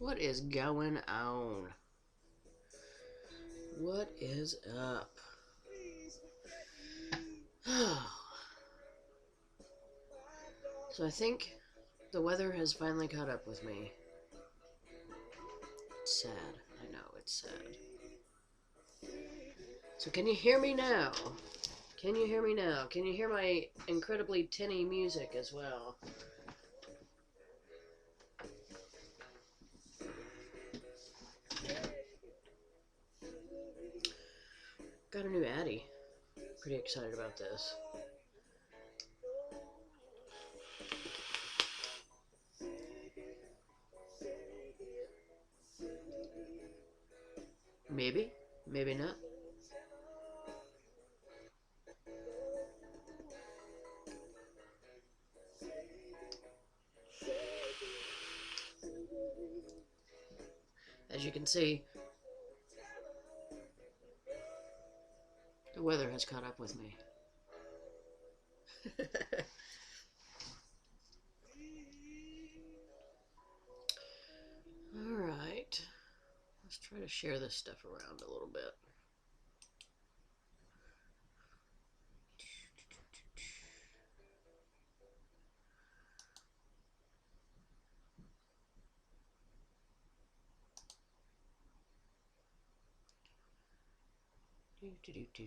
What is going on? What is up? So I think the weather has finally caught up with me. It's sad. I know, it's sad. So can you hear me now? Can you hear me now? Can you hear my incredibly tinny music as well? Got a new Addy. Pretty excited about this. Maybe, maybe not. As you can see, the weather has caught up with me. Alright. Let's try to share this stuff around a little bit.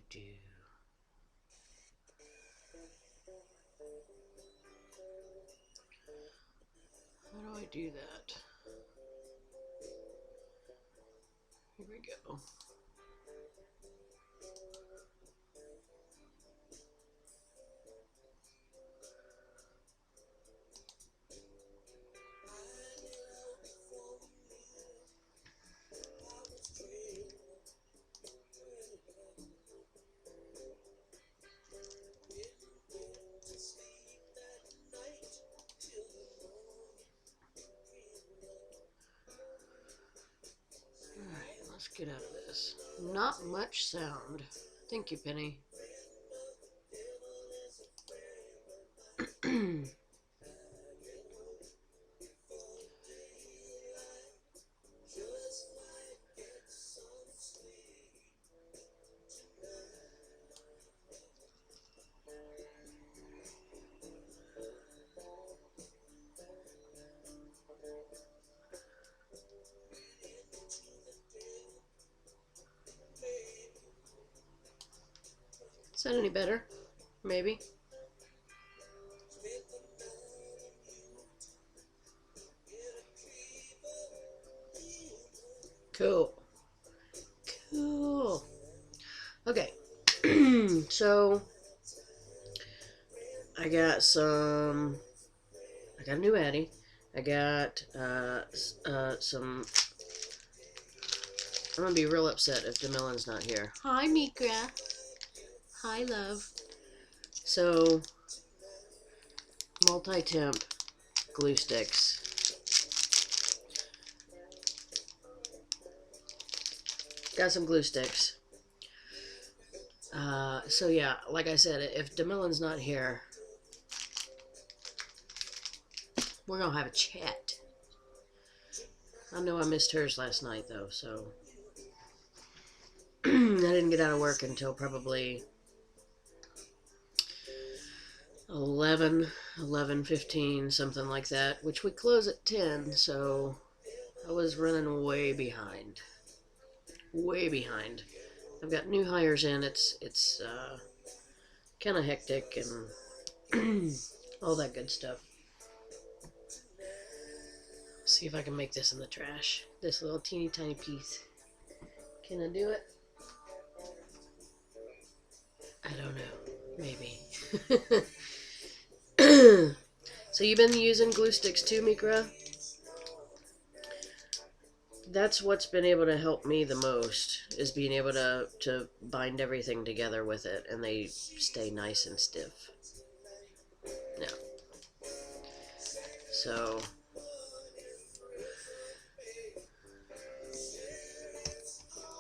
Do. How do I do that? Here we go. Let's get out of this. Not much sound. Thank you, Penny. Is that any better? Maybe. Cool. Cool. Okay. So I got a new Addy. I got some. I'm gonna be real upset if DeMillen's not here. Hi, Mikra. Hi, love. So, multi-temp glue sticks. Got some glue sticks. So yeah, like I said, if DeMillen's not here, we're gonna have a chat. I know I missed hers last night though, so I didn't get out of work until probably 11:15, something like that, which we close at 10, so I was running way behind. Way behind. I've got new hires in. It's kind of hectic and all that good stuff. See if I can make this in the trash. This little teeny tiny piece. Can I do it? I don't know. Maybe. So you've been using glue sticks too, Mikra? That's what's been able to help me the most, is being able to bind everything together with it, and they stay nice and stiff. Yeah. So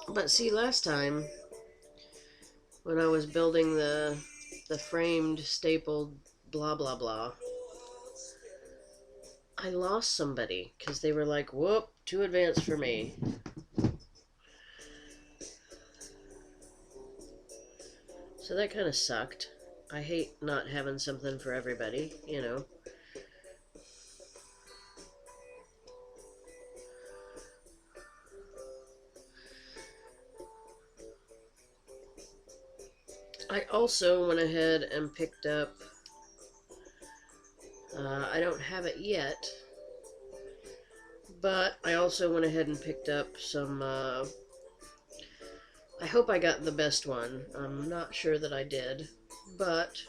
but see, last time when I was building the framed stapled blah blah blah, I lost somebody because they were like, whoop, too advanced for me. So that kind of sucked. I hate not having something for everybody, you know. I also went ahead and picked up, I don't have it yet, but I also went ahead and picked up some, I hope I got the best one. I'm not sure that I did, but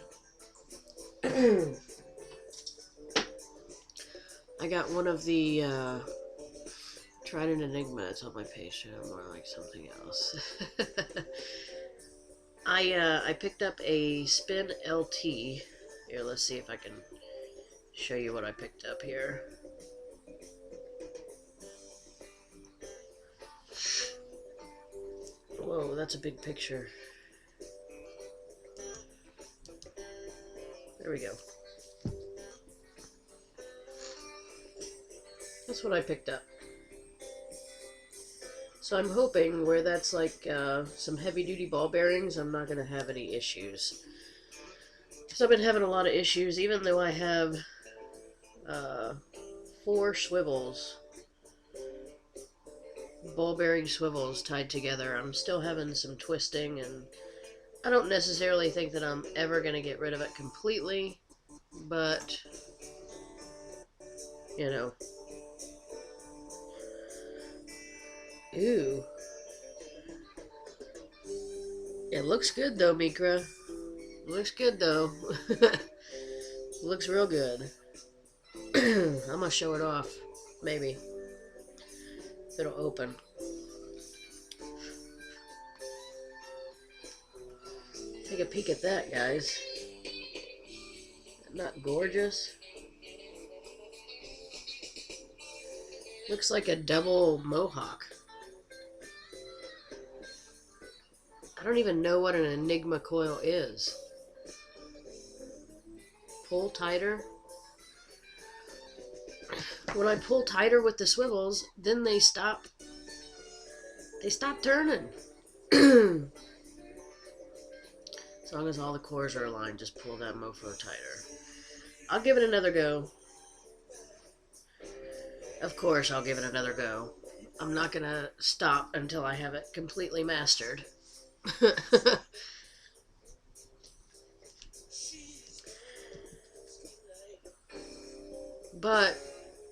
I got one of the, Trident Enigma. It's on my page, more like something else. I picked up a Spin LT. Here, let's see if I can show you what I picked up here. Whoa, that's a big picture. There we go. That's what I picked up. So I'm hoping where that's like some heavy-duty ball bearings, I'm not going to have any issues. So I've been having a lot of issues, even though I have 4 swivels, ball bearing swivels tied together. I'm still having some twisting, and I don't necessarily think that I'm ever going to get rid of it completely, but, you know. Ooh. It looks good though, Mikra. Looks good though. Looks real good. I'm gonna show it off. Maybe. If it'll open. Take a peek at that, guys. Not gorgeous? Looks like a double mohawk. I don't even know what an Enigma coil is. Pull tighter. When I pull tighter with the swivels, then they stop. They stop turning. As long as all the cores are aligned, just pull that mofo tighter. I'll give it another go. Of course, I'll give it another go. I'm not gonna stop until I have it completely mastered. But,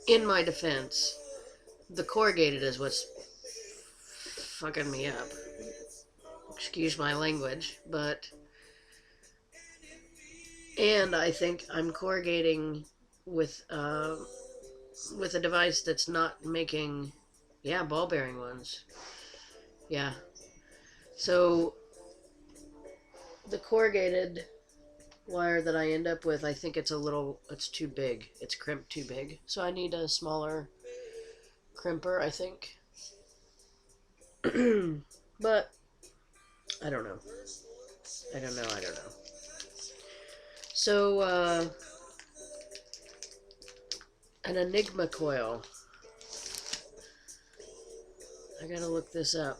in my defense, the corrugated is what's fucking me up. Excuse my language, but... And I think I'm corrugating with a device that's not making... Yeah, ball bearing ones. Yeah. So, the corrugated wire that I end up with, I think it's too big. It's crimped too big. So I need a smaller crimper, I think. But, I don't know. I don't know. So, an Enigma coil. I gotta look this up.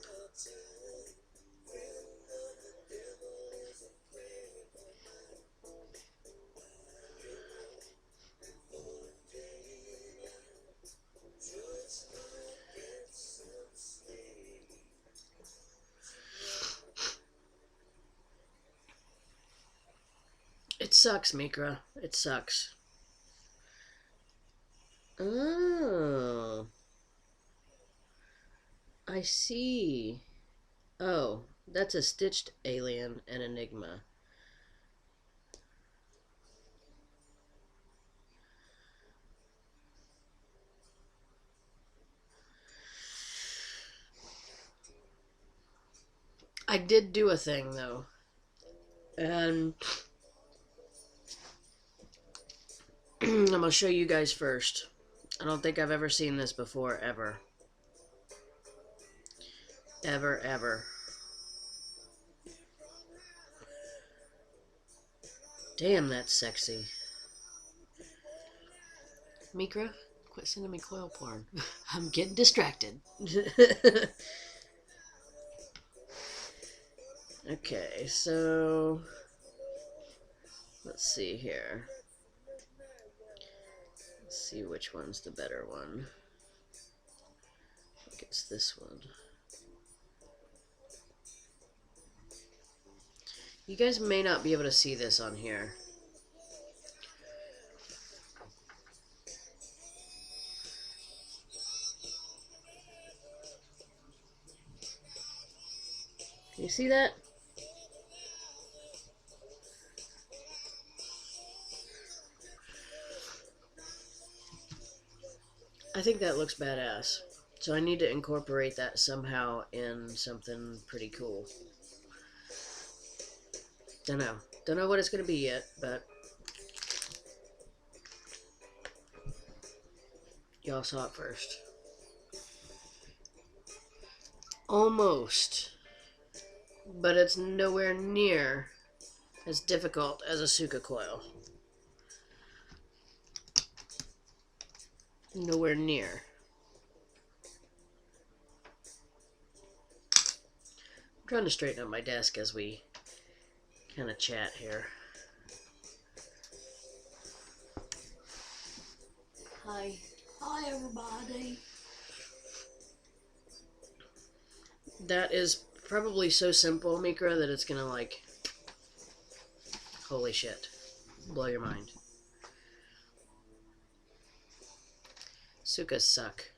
It sucks, Mikra. It sucks. Oh. I see. Oh, that's a stitched alien and Enigma. I did do a thing, though. And I'm going to show you guys first. I don't think I've ever seen this before, ever. Ever. Damn, that's sexy. Mikra? Quit sending me coil porn. I'm getting distracted. Okay, so let's see here. Let's see which one's the better one. I think it's this one. You guys may not be able to see this on here. Can you see that? I think that looks badass. So I need to incorporate that somehow in something pretty cool. Don't know. Don't know what it's going to be yet, but y'all saw it first. Almost. But it's nowhere near as difficult as a Suka coil. Nowhere near. I'm trying to straighten up my desk as we kind of chat here. Hi. Hi, everybody. That is probably so simple, Mikra, that it's gonna like, holy shit, blow your mind. Sukas suck.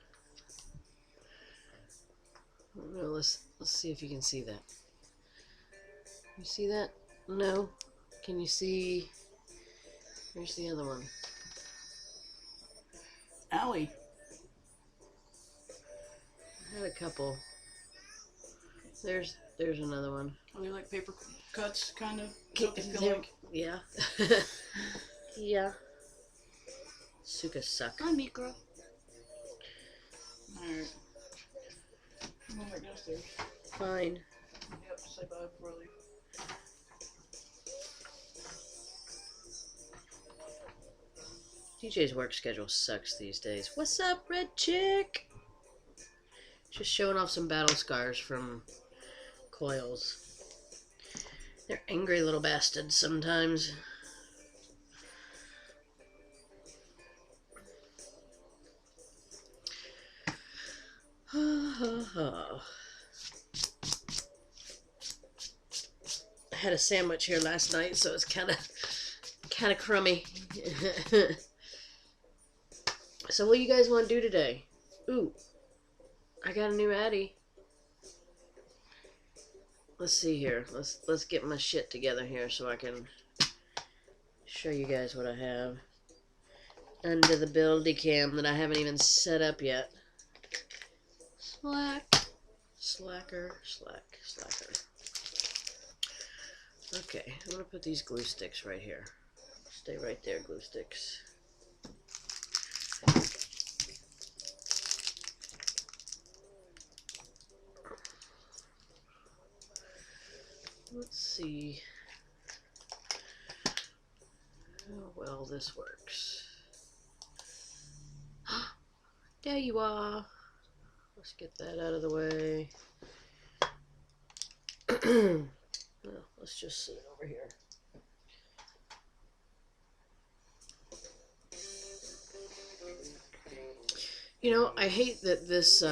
No, let's see if you can see that. You see that? No? Can you see? Where's the other one? Owie. I had a couple. There's another one. Are they like paper cuts, kind of? Yeah. Yeah. Sukas suck. Hi, Mikra. Alright. I'm going back downstairs. Fine. Yep, say bye before I leave. DJ's work schedule sucks these days. What's up, Red Chick? Just showing off some battle scars from coils. They're angry little bastards sometimes. I had a sandwich here last night, so it's kind of crummy. So what do you guys want to do today? Ooh, I got a new Addy. Let's see here. Let's get my shit together here so I can show you guys what I have under the buildy cam that I haven't even set up yet. Slacker. Okay, I'm gonna put these glue sticks right here. Stay right there, glue sticks. Let's see how well this works. There you are. Let's get that out of the way. Well, let's just sit over here. You know, I hate that this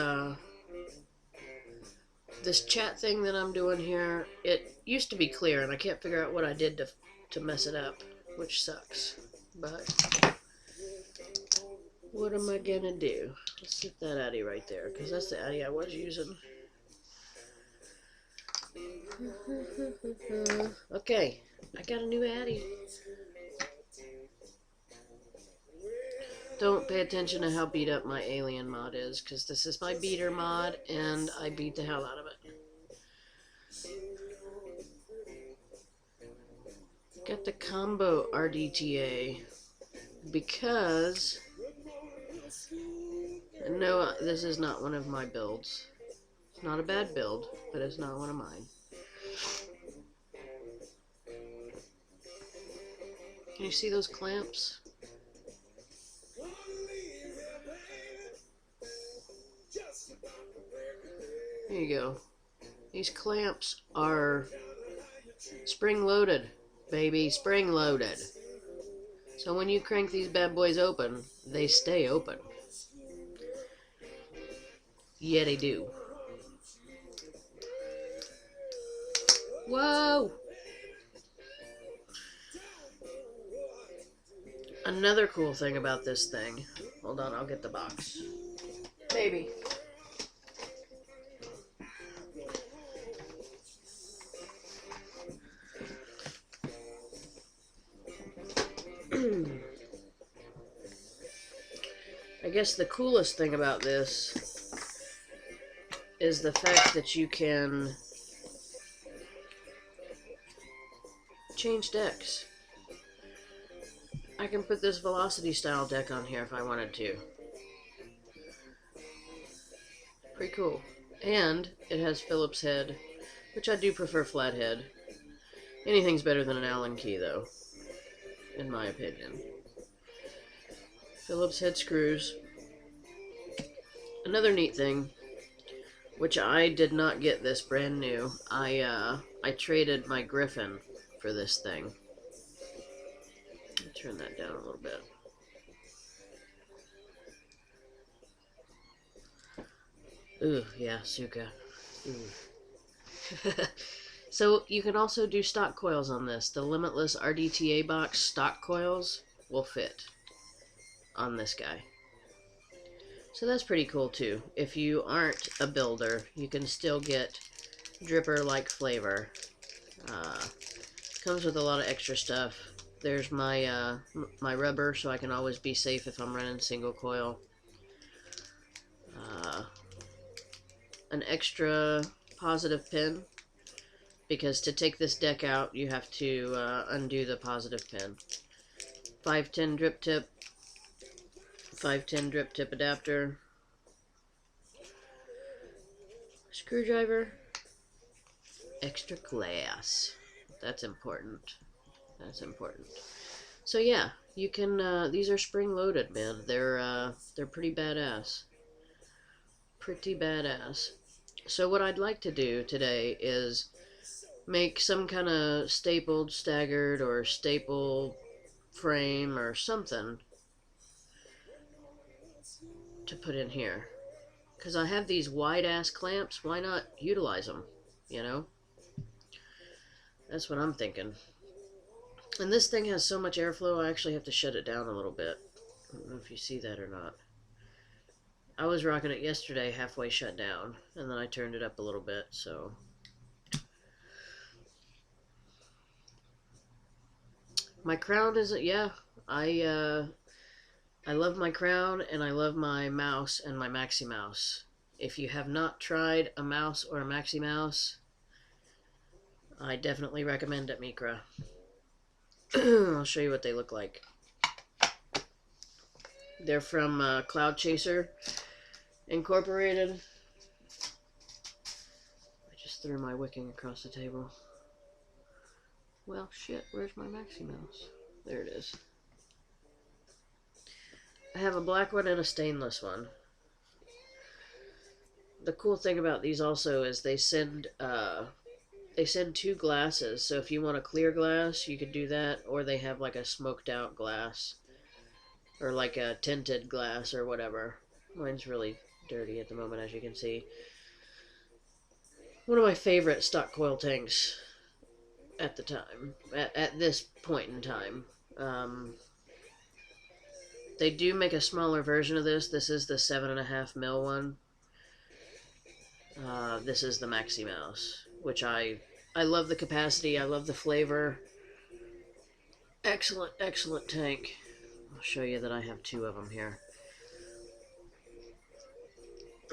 this chat thing that I'm doing here, it used to be clear, and I can't figure out what I did to mess it up, which sucks. But what am I gonna do? Let's set that Addy right there, because that's the Addy I was using. Okay, I got a new Addy. Don't pay attention to how beat up my alien mod is, because this is my beater mod, and I beat the hell out of it. Got the combo RDTA, because... No, this is not one of my builds. It's not a bad build, but it's not one of mine. Can you see those clamps? There you go. These clamps are spring-loaded, baby, spring-loaded. So when you crank these bad boys open, they stay open. Yeah, they do. Whoa! Another cool thing about this thing. Hold on, I'll get the box. Baby. I guess the coolest thing about this is the fact that you can change decks. I can put this Velocity style deck on here if I wanted to. Pretty cool. And it has Phillips head, which I do prefer flathead. Anything's better than an Allen key, though, in my opinion. Phillips head screws. Another neat thing, which I did not get this brand new. I traded my Griffin for this thing. Turn that down a little bit. Ooh, yeah, Suka. Ooh. So you can also do stock coils on this. The Limitless RDTA box stock coils will fit on this guy. So that's pretty cool too. If you aren't a builder, you can still get dripper-like flavor. Comes with a lot of extra stuff. There's my my rubber, so I can always be safe if I'm running single coil. An extra positive pin, because to take this deck out, you have to undo the positive pin. 510 drip tip, 510 drip tip adapter, screwdriver, extra glass. That's important. That's important. So yeah, you can. These are spring loaded, man. They're pretty badass. Pretty badass. So what I'd like to do today is make some kind of stapled, staggered, or staple frame or something to put in here. Because I have these wide-ass clamps, why not utilize them, you know? That's what I'm thinking. And this thing has so much airflow, I actually have to shut it down a little bit. I don't know if you see that or not. I was rocking it yesterday, halfway shut down, and then I turned it up a little bit, so... My crown isn't, yeah, I love my crown, and I love my mouse and my Maxi Mouse. If you have not tried a mouse or a Maxi Mouse, I definitely recommend it, Mikra. I'll show you what they look like. They're from Cloud Chaser Incorporated. I just threw my wicking across the table. Well, shit, where's my Maxi Mouse? There it is. I have a black one and a stainless one. The cool thing about these also is they send two glasses. So if you want a clear glass, you could do that, or they have like a smoked out glass, or like a tinted glass or whatever. Mine's really dirty at the moment, as you can see. One of my favorite stock coil tanks at the time, at this point in time. They do make a smaller version of this. This is the 7.5 mil one. This is the Maxi Mouse, which I love the capacity. I love the flavor. Excellent, excellent tank. I'll show you that I have two of them here.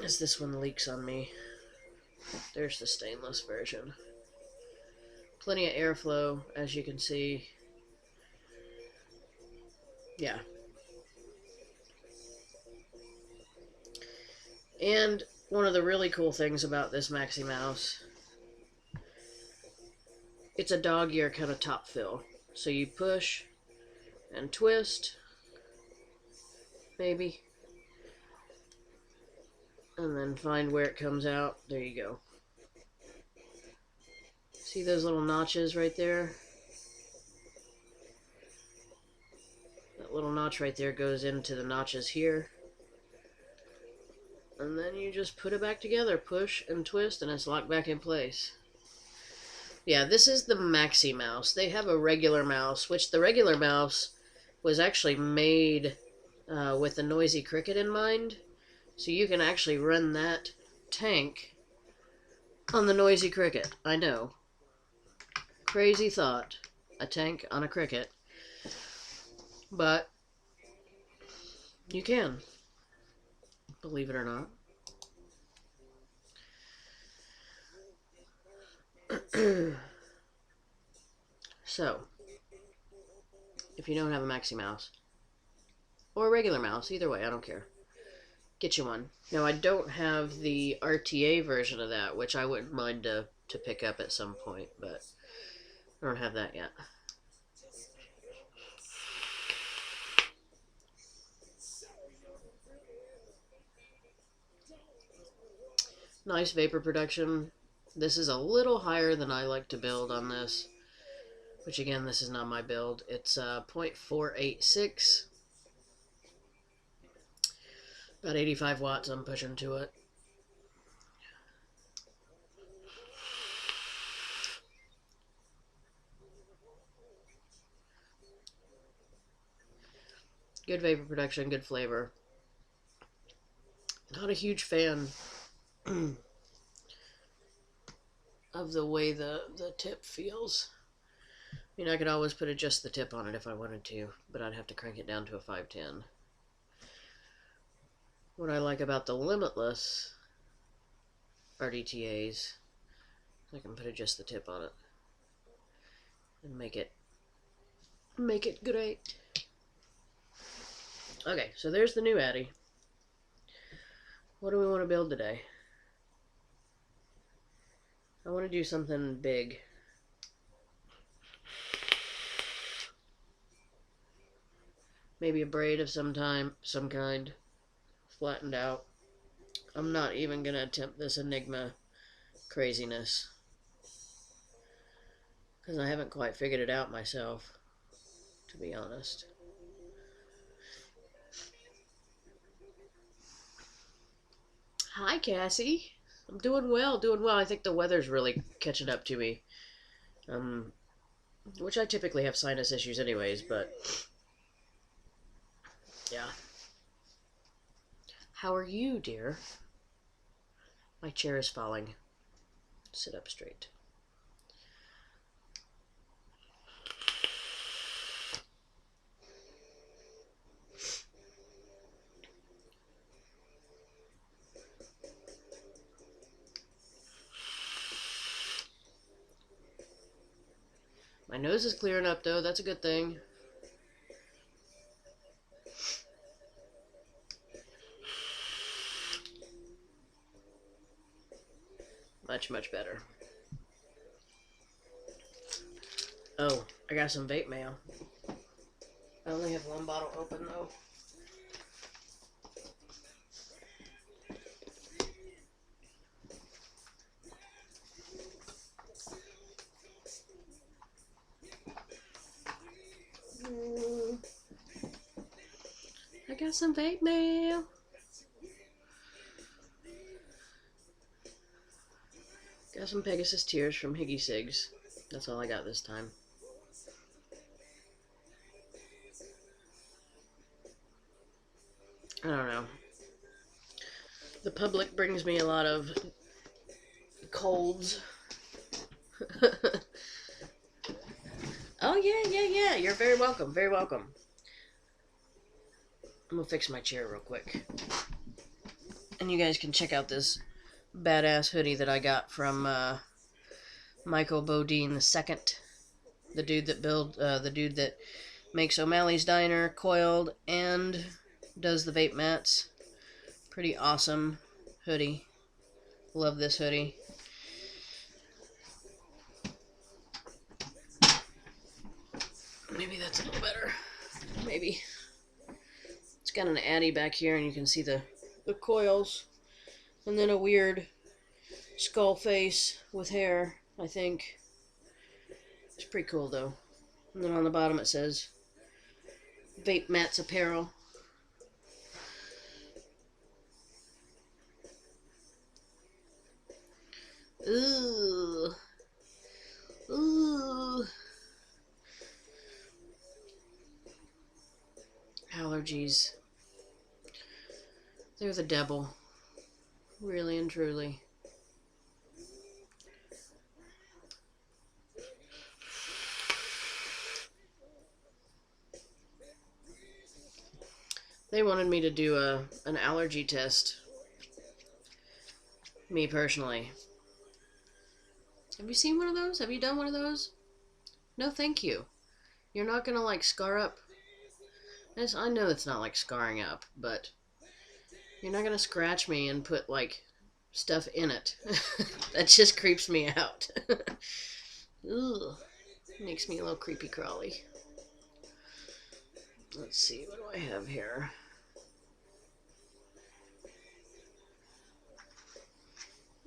As this one leaks on me. There's the stainless version. Plenty of airflow, as you can see. Yeah. And one of the really cool things about this Maxi Mouse, it's a dog ear kind of top fill. So you push and twist, maybe, and then find where it comes out. There you go. See those little notches right there? That little notch right there goes into the notches here. And then you just put it back together, push and twist, and it's locked back in place. Yeah, this is the Maxi mouse. They have a regular mouse, which the regular mouse was actually made with the Noisy Cricket in mind. So you can actually run that tank on the Noisy Cricket. I know. Crazy thought. A tank on a cricket. But you can. Believe it or not. So, if you don't have a Maxi mouse, or a regular mouse, either way, I don't care. Get you one. Now, I don't have the RTA version of that, which I wouldn't mind to pick up at some point, but I don't have that yet. Nice vapor production. This is a little higher than I like to build on this, which again, this is not my build. It's 0.486. About 85 watts I'm pushing to it. Good vapor production, good flavor. Not a huge fan of the way the tip feels. I mean, I could always put just the tip on it if I wanted to, but I'd have to crank it down to a 510. What I like about the Limitless RDTAs, I can put just the tip on it and make it great. Okay, so there's the new Addy. What do we want to build today? I want to do something big. Maybe a braid of some kind, flattened out. I'm not even going to attempt this Enigma craziness, because I haven't quite figured it out myself, to be honest. Hi, Cassie. I'm doing well, doing well. I think the weather's really catching up to me. Which I typically have sinus issues anyways, but yeah. How are you, dear? My chair is falling. Sit up straight. My nose is clearing up, though. That's a good thing. Much, much better. Oh, I got some vape mail. I only have one bottle open, though. I got some vape mail. Got some Pegasus Tears from Higgy Sigs. That's all I got this time. I don't know. The public brings me a lot of colds. Oh, yeah. You're very welcome. Very welcome. I'm gonna fix my chair real quick. And you guys can check out this badass hoodie that I got from Michael Bodine II. The dude that makes O'Malley's Diner, Coiled, and does the vape mats. Pretty awesome hoodie. Love this hoodie. Maybe that's a little better. Maybe. It's got an Addy back here, and you can see the coils. And then a weird skull face with hair, I think. It's pretty cool though. And then on the bottom it says Vape Mats Apparel. Ooh. Ooh. Allergies. They're the devil. Really and truly. They wanted me to do an allergy test. Me personally. Have you seen one of those? Have you done one of those? No, thank you. You're not gonna like scar up. Yes, I know it's not like scarring up, but you're not gonna scratch me and put like stuff in it. That just creeps me out. Ugh. Makes me a little creepy crawly. Let's see, what do I have here?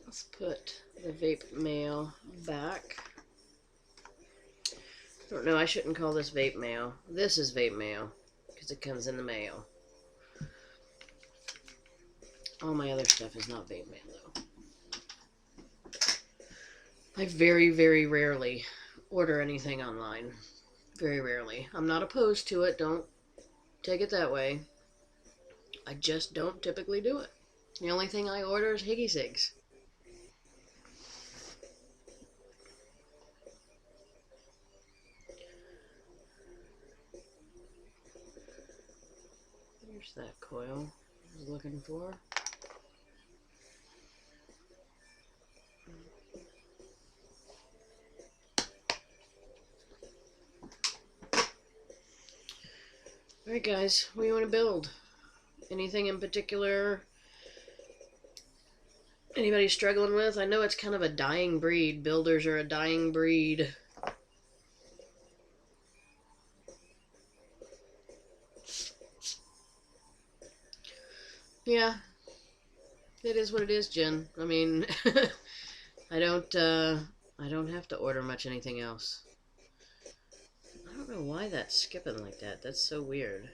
Let's put the vape mail back. I don't know, I shouldn't call this vape mail. This is vape mail, because it comes in the mail. All my other stuff is not vape mail, though. I very, very rarely order anything online. Very rarely. I'm not opposed to it, don't take it that way. I just don't typically do it. The only thing I order is Higgy Cigs. Here's that coil I was looking for. Alright guys, what do you want to build? Anything in particular anybody struggling with? I know it's kind of a dying breed. Builders are a dying breed. Yeah, it is what it is, Jen. I mean, I don't have to order much anything else. I don't know why that's skipping like that. That's so weird.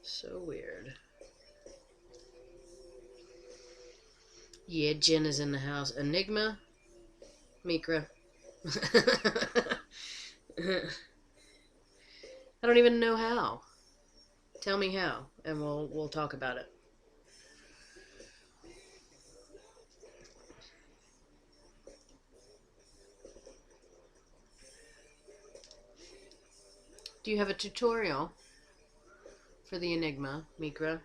So weird. Yeah, Jen is in the house. Enigma? Mikra. I don't even know how. Tell me how, and we'll talk about it. Do you have a tutorial for the Enigma, Mikra?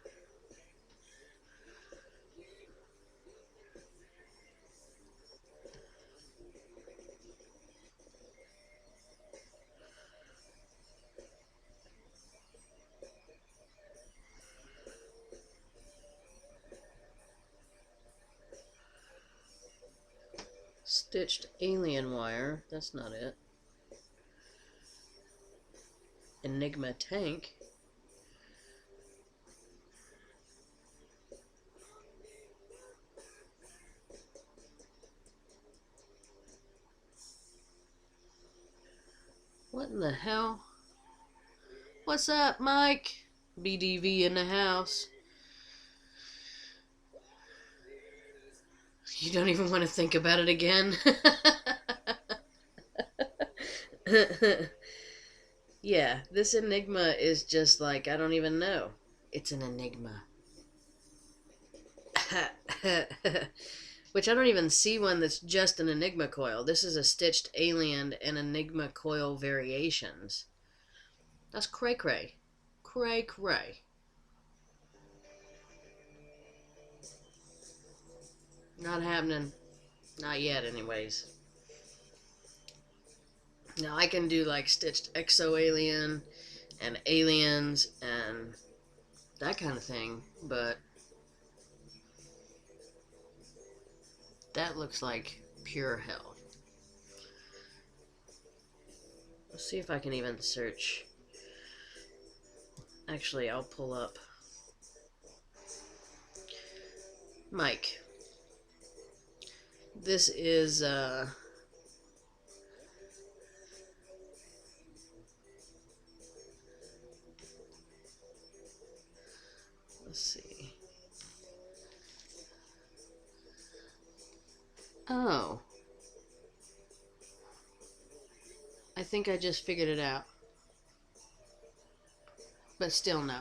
Stitched alien wire. That's not it. Enigma tank. What in the hell? What's up, Mike? BDV in the house. You don't even want to think about it again? Yeah, this Enigma is just like, I don't even know. It's an Enigma. Which I don't even see one that's just an Enigma coil. This is a stitched alien and Enigma coil variations. That's cray cray. Cray cray. Not happening. Not yet, anyways. Now I can do like stitched exo alien and aliens and that kind of thing, but that looks like pure hell. Let's see if I can even search. Actually, I'll pull up Mike. This is let's see. Oh, I think I just figured it out. But still no.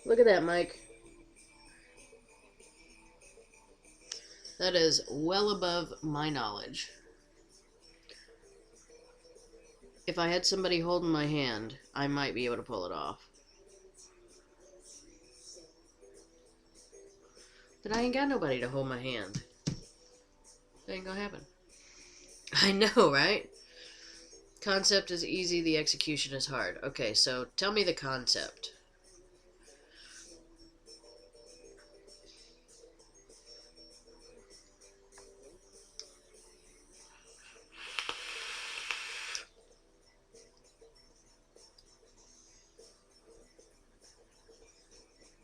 Look at that, Mike. That is well above my knowledge. If I had somebody holding my hand, I might be able to pull it off. But I ain't got nobody to hold my hand. That ain't gonna happen. I know, right? Concept is easy, the execution is hard. Okay, so tell me the concept.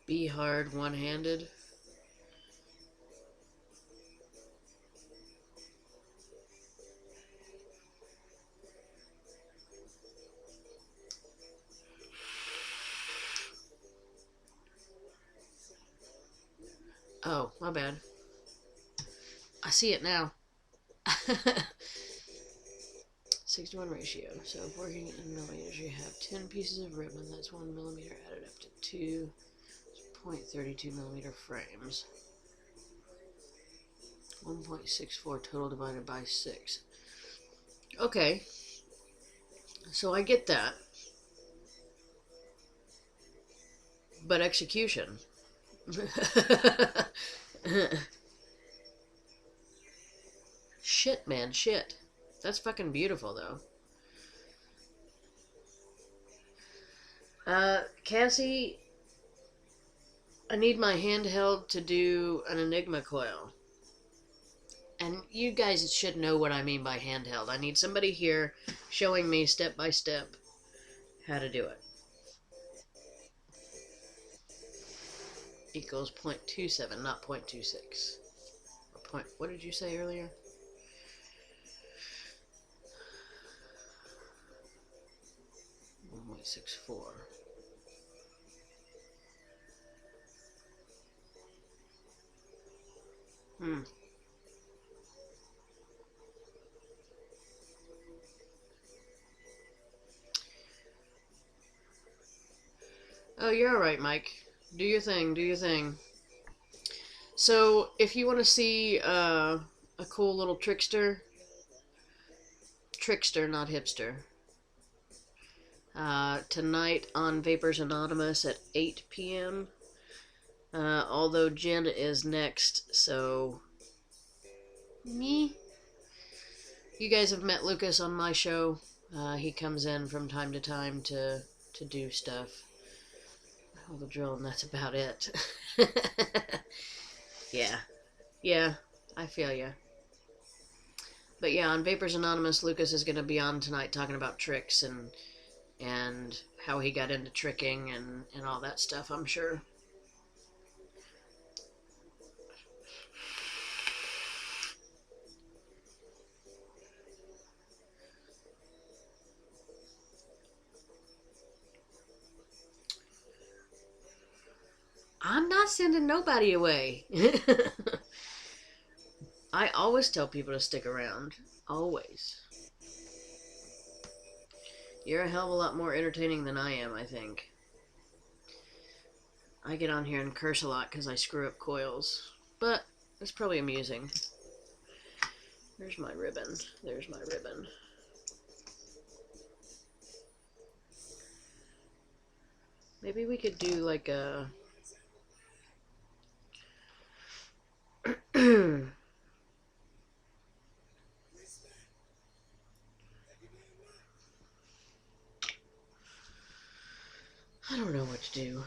Be hard one-handed. Oh, my bad. I see it now. 6:1 ratio. So if working in millimeters, you have 10 pieces of ribbon. That's 1 millimeter added up to 2.32 millimeter frames. 1.64 total divided by 6. Okay. So I get that. But execution. Shit, man, shit. That's fucking beautiful, though. Cassie, I need my handheld to do an Enigma coil. And you guys should know what I mean by handheld. I need somebody here showing me step by step how to do it. Equals 0.27, not 0.26. Or what did you say earlier? .64. Oh, you're alright, Mike. Do your thing, do your thing. So, if you want to see a cool little trickster, not hipster, tonight on Vapers Anonymous at 8 p.m. Although Jen is next, so me. You guys have met Lucas on my show. He comes in from time to time to do stuff. All the drill, and that's about it. Yeah, I feel ya. But yeah, on Vapers Anonymous, Lucas is going to be on tonight talking about tricks and how he got into tricking and all that stuff, I'm sure. I'm not sending nobody away. I always tell people to stick around. Always. You're a hell of a lot more entertaining than I am, I think. I get on here and curse a lot because I screw up coils. But it's probably amusing. There's my ribbon. There's my ribbon. Maybe we could do like a... I don't know what to do.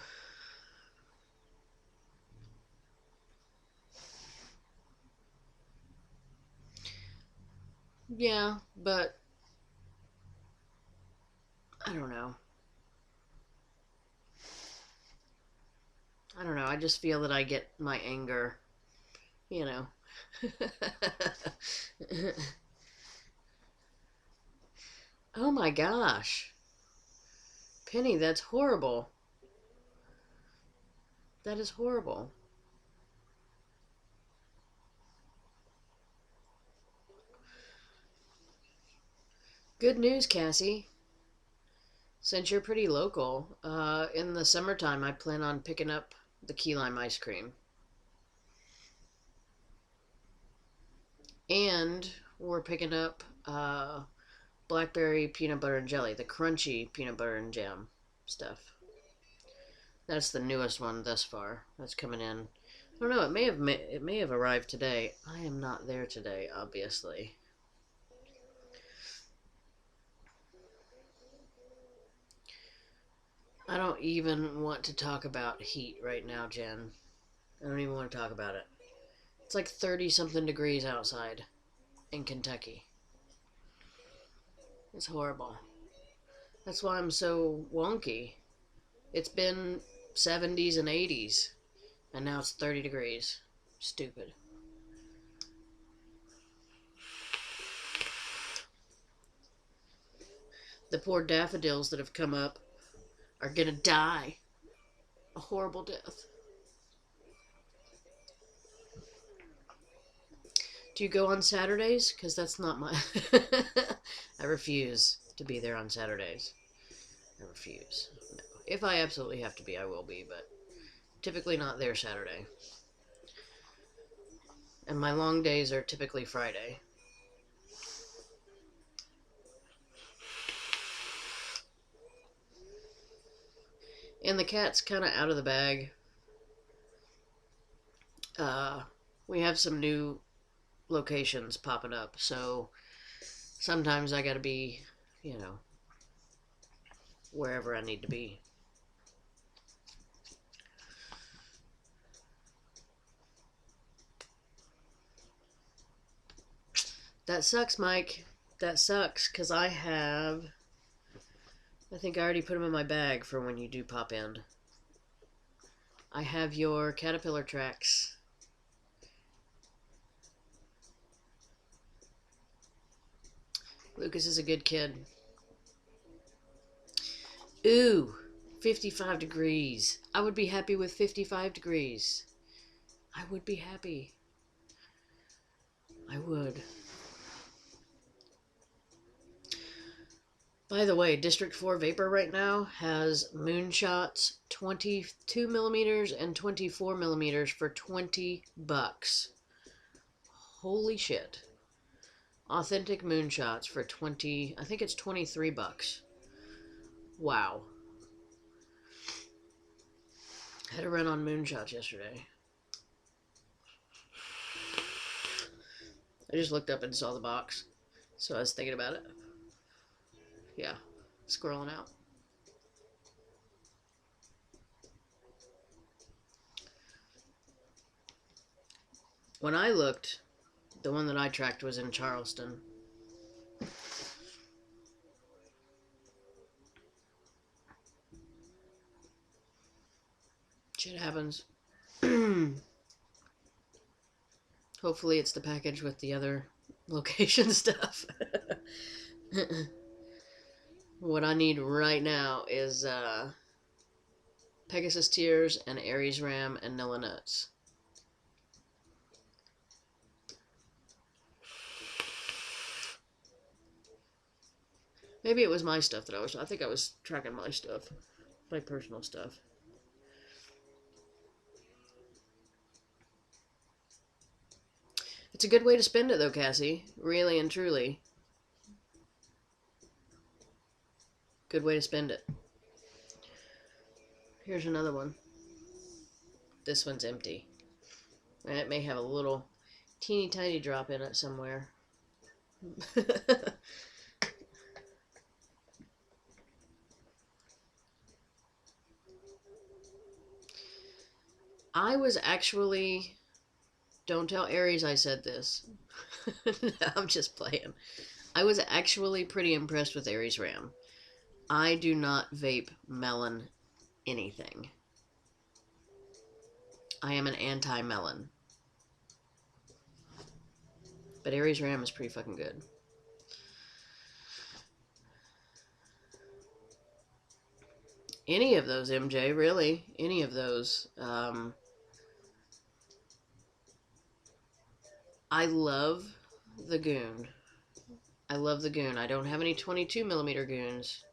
Yeah, but I don't know. I don't know. I just feel that I get my anger, you know. Oh my gosh. Penny, that's horrible. That is horrible. Good news, Cassie. Since you're pretty local, in the summertime, I plan on picking up the key lime ice cream. And we're picking up blackberry peanut butter and jelly, the crunchy peanut butter and jam stuff. That's the newest one thus far. That's coming in. I don't know. It may have arrived today. I am not there today, obviously. I don't even want to talk about heat right now, Jen. I don't even want to talk about it. It's like 30 something degrees outside in Kentucky. It's horrible. That's why I'm so wonky. It's been 70s and 80s, and now it's 30 degrees. Stupid. The poor daffodils that have come up are gonna die a horrible death. Do you go on Saturdays? Because that's not my. I refuse to be there on Saturdays. I refuse. No. If I absolutely have to be, I will be, but typically not there Saturday. And my long days are typically Friday. And the cat's kind of out of the bag. Uh, we have some new locations popping up, so sometimes I gotta be, you know, wherever I need to be. That sucks, Mike. That sucks, because I think I already put them in my bag for when you do pop in. I have your caterpillar tracks. Lucas is a good kid. Ooh, 55 degrees. I would be happy with 55 degrees. I would be happy. I would. By the way, District 4 Vapor right now has moonshots 22 millimeters and 24 millimeters for $20. Holy shit. Authentic moonshots for 20, I think it's $23. Wow. I had a run on moonshots yesterday. I just looked up and saw the box, so I was thinking about it. Yeah, scrolling out. When I looked, the one that I tracked was in Charleston. Shit happens. Hopefully it's the package with the other location stuff. What I need right now is Pegasus Tears and Aries Ram and Nilla Nuts. Maybe it was my stuff that I think I was tracking my stuff. My personal stuff. It's a good way to spend it though, Cassie. Really and truly. Good way to spend it. Here's another one. This one's empty. And it may have a little teeny tiny drop in it somewhere. I was actually Don't tell Aries I said this. No, I'm just playing. I was actually pretty impressed with Aries Ram. I do not vape melon anything. I am an anti-melon. But Aries Ram is pretty fucking good. Any of those, MJ, really. Any of those. I love the Goon. I love the Goon. I don't have any 22 millimeter Goons,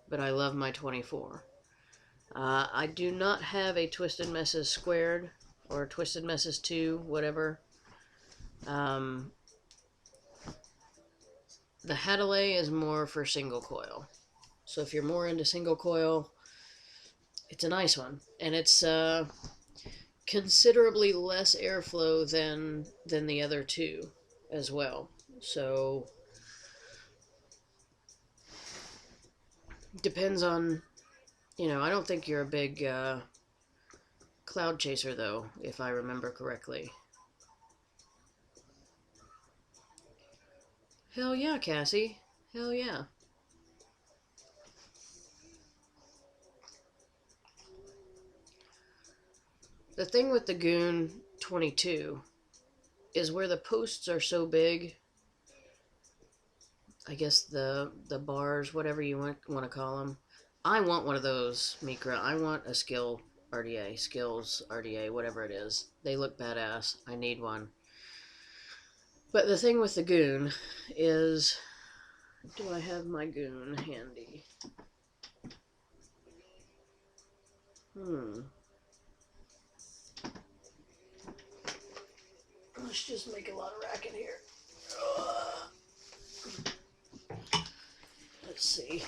but I love my 24. I do not have a Twisted Messes Squared or Twisted Messes 2, whatever. The Hadalay is more for single coil. So if you're more into single coil, it's a nice one. And it's considerably less airflow than the other two as well. So depends on, I don't think you're a big cloud chaser though, if I remember correctly. Hell yeah, Cassie. Hell yeah. The thing with the Goon 22 is where the posts are so big, I guess the bars, whatever you want to call them. I want one of those, Mikra. I want a skills RDA, whatever it is. They look badass. I need one. But the thing with the Goon is, do I have my Goon handy? Let's just make a lot of racket here. Let's see.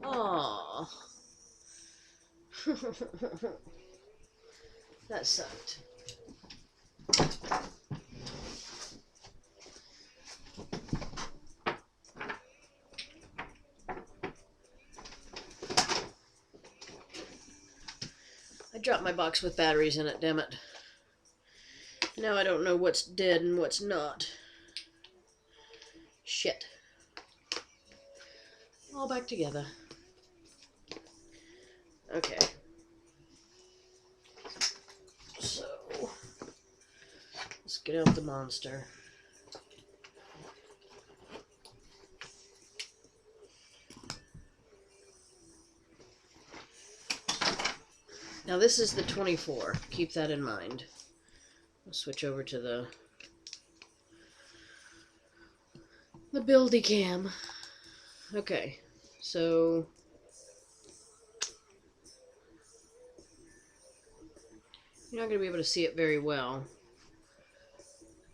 Oh, that sucked. I dropped my box with batteries in it, damn it. Now I don't know what's dead and what's not. Shit. All back together. Okay. So, let's get out the monster. Now this is the 24. Keep that in mind. I'll switch over to the buildy cam. Okay, so you're not going to be able to see it very well.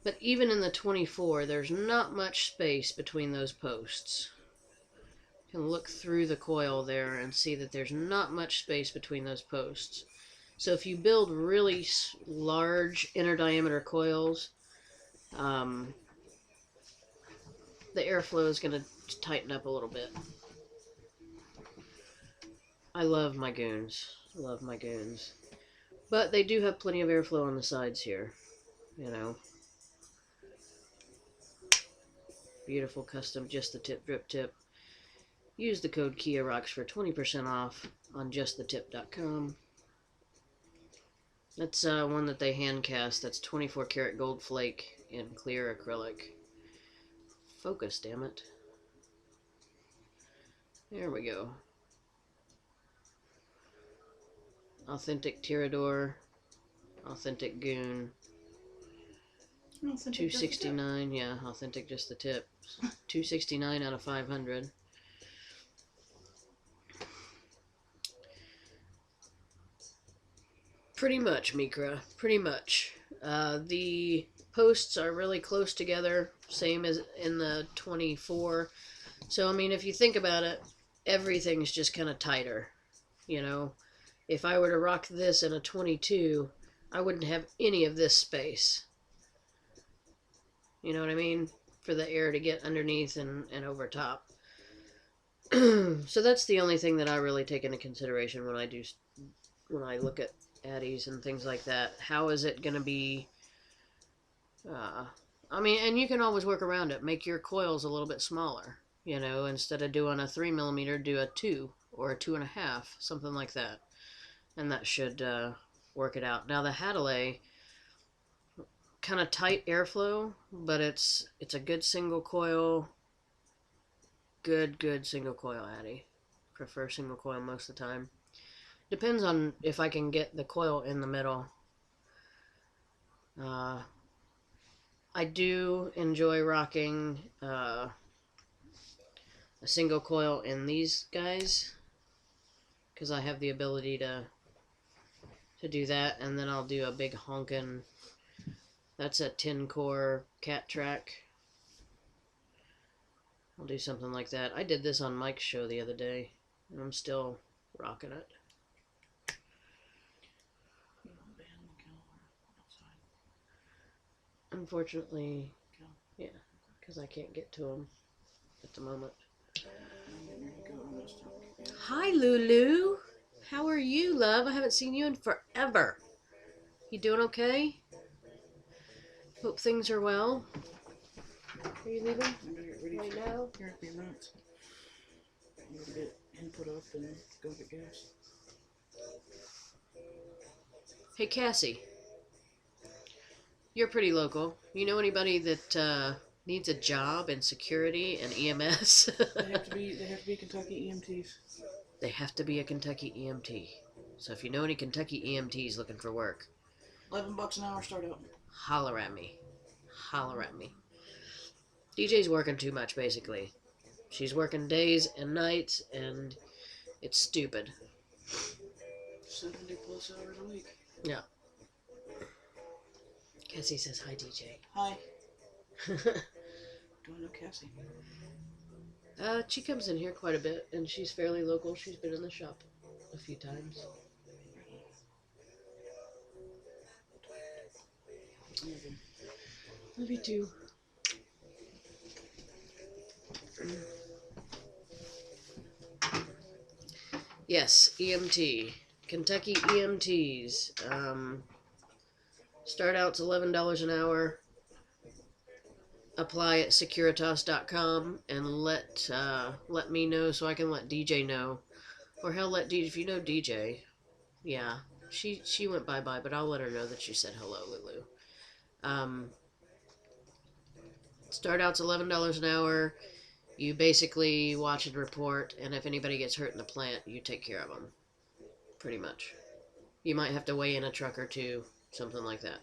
But even in the 24, there's not much space between those posts. You can look through the coil there and see that there's not much space between those posts. So if you build really large inner diameter coils, the airflow is going to tighten up a little bit. I love my Goons. Love my Goons. But they do have plenty of airflow on the sides here. Beautiful custom, just the tip drip tip. Use the code KIAROCKS for 20% off on justthetip.com. That's one that they hand cast. That's 24 karat gold flake in clear acrylic. Focus, damn it. There we go. Authentic Tirador. Authentic Goon. Authentic $269, yeah, authentic just the tip. $269 out of 500. Pretty much, Mikra. Pretty much. The posts are really close together, same as in the 24. So, I mean, if you think about it, everything's just kind of tighter. If I were to rock this in a 22, I wouldn't have any of this space. You know what I mean? For the air to get underneath and over top. So that's the only thing that I really take into consideration when I look at Addies and things like that. How is it going to be Uh, I mean, and you can always work around it. Make your coils a little bit smaller. You know, instead of doing a 3 millimeter, do a 2 or a 2.5, something like that. And that should work it out. Now the Hadley, kind of tight airflow, but it's a good single coil. Good single coil Addy. Prefer single coil most of the time. Depends on if I can get the coil in the middle. I do enjoy rocking a single coil in these guys because I have the ability to do that, and then I'll do a big honkin'. That's a 10 core cat track. I'll do something like that. I did this on Mike's show the other day, and I'm still rocking it. Unfortunately, yeah, because I can't get to him at the moment. Hi, Lulu. How are you, love? I haven't seen you in forever. You doing okay? Hope things are well. Are you leaving right now? Here at the event. I'm gonna get input up and go get gas. Hey, Cassie. You're pretty local. You know anybody that needs a job in security and EMS? They have to be Kentucky EMTs. They have to be a Kentucky EMT. So if you know any Kentucky EMTs looking for work, $11 an hour start out. holler at me. Holler at me. DJ's working too much, basically. She's working days and nights, and it's stupid. 70 plus hours a week. Yeah. Cassie says hi, DJ. Hi. Do I know Cassie? She comes in here quite a bit, and she's fairly local. She's been in the shop a few times. Love you too. Yes, EMT. Kentucky EMTs. Start out's $11 an hour. Apply at Securitas.com and let me know so I can let DJ know. Or hell, let DJ, if you know DJ. Yeah, she went bye-bye, but I'll let her know that you said hello, Lulu. Start out's $11 an hour. You basically watch and report, and if anybody gets hurt in the plant, you take care of them. Pretty much. You might have to weigh in a truck or two, something like that.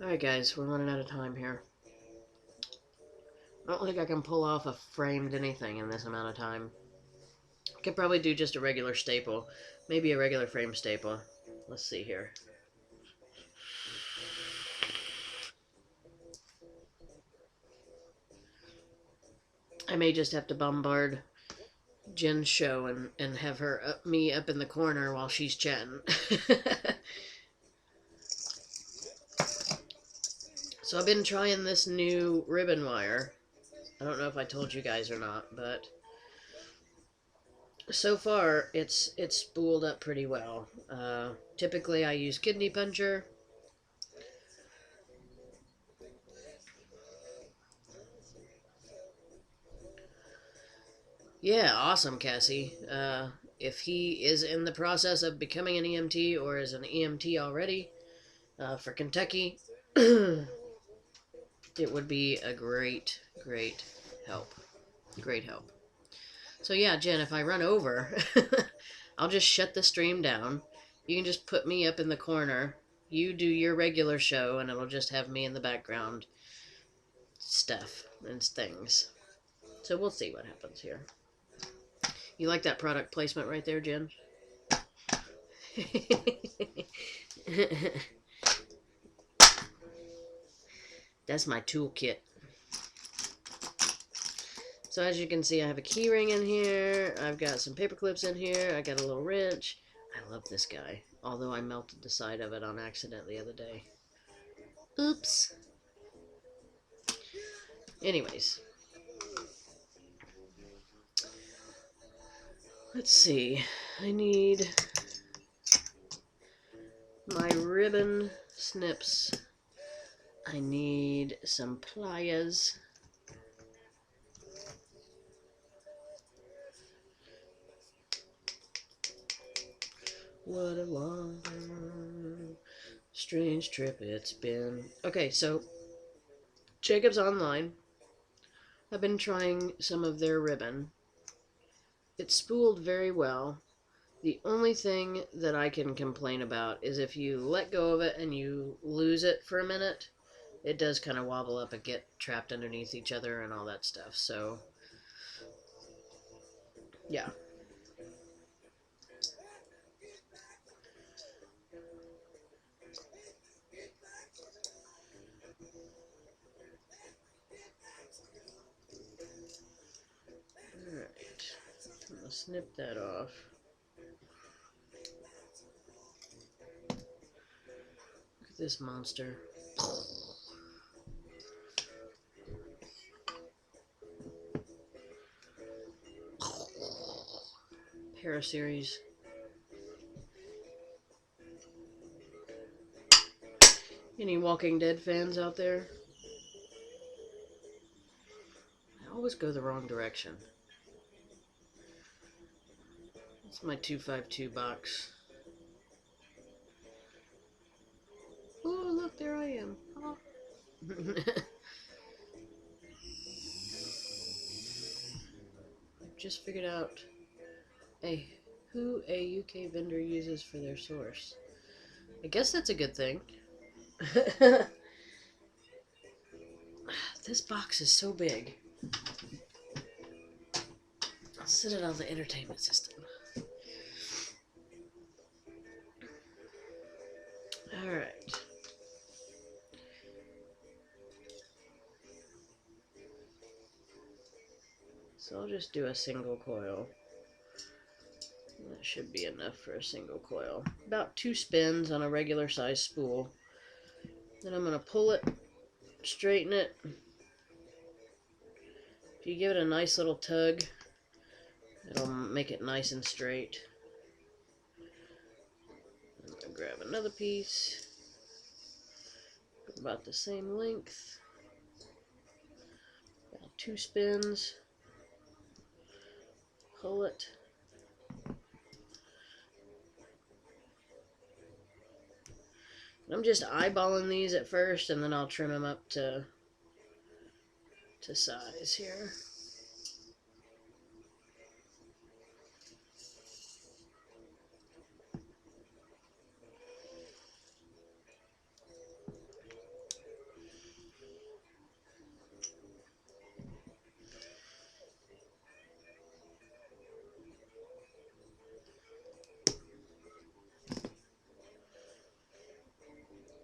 Alright guys, we're running out of time here. I don't think I can pull off a framed anything in this amount of time. I could probably do just a regular staple. Maybe a regular frame staple. Let's see here. I may just have to bombard Jen's show and have her me up in the corner while she's chatting. So I've been trying this new ribbon wire. I don't know if I told you guys or not, but so far it's spooled up pretty well. Typically I use kidney puncher. Yeah, awesome, Cassie. If he is in the process of becoming an EMT or is an EMT already for Kentucky, it would be a great help. Great help. So yeah, Jen, if I run over, I'll just shut the stream down. You can just put me up in the corner. You do your regular show, and it'll just have me in the background stuff and things. So we'll see what happens here. You like that product placement right there, Jen? That's my toolkit. So as you can see, I have a key ring in here. I've got some paper clips in here. I got a little wrench. I love this guy. Although I melted the side of it on accident the other day. Oops. Anyways. Let's see. I need my ribbon snips. I need some pliers. What a long, strange trip it's been. Okay, so Jacob's Online. I've been trying some of their ribbon. It's spooled very well. The only thing that I can complain about is if you let go of it and you lose it for a minute, it does kind of wobble up and get trapped underneath each other and all that stuff. So, yeah. Alright. I'm going to snip that off. Look at this monster. Paraseries. Any Walking Dead fans out there? I always go the wrong direction. That's my 252 box. Oh, look, there I am. Oh. I've just figured out who a UK vendor uses for their source. I guess that's a good thing. This box is so big. I'll sit it on the entertainment system. Alright. So I'll just do a single coil. That should be enough for a single coil. About 2 spins on a regular size spool. Then I'm going to pull it, straighten it. If you give it a nice little tug, it'll make it nice and straight. I'm going to grab another piece. About the same length. About 2 spins. Pull it. I'm just eyeballing these at first, and then I'll trim them up to size here.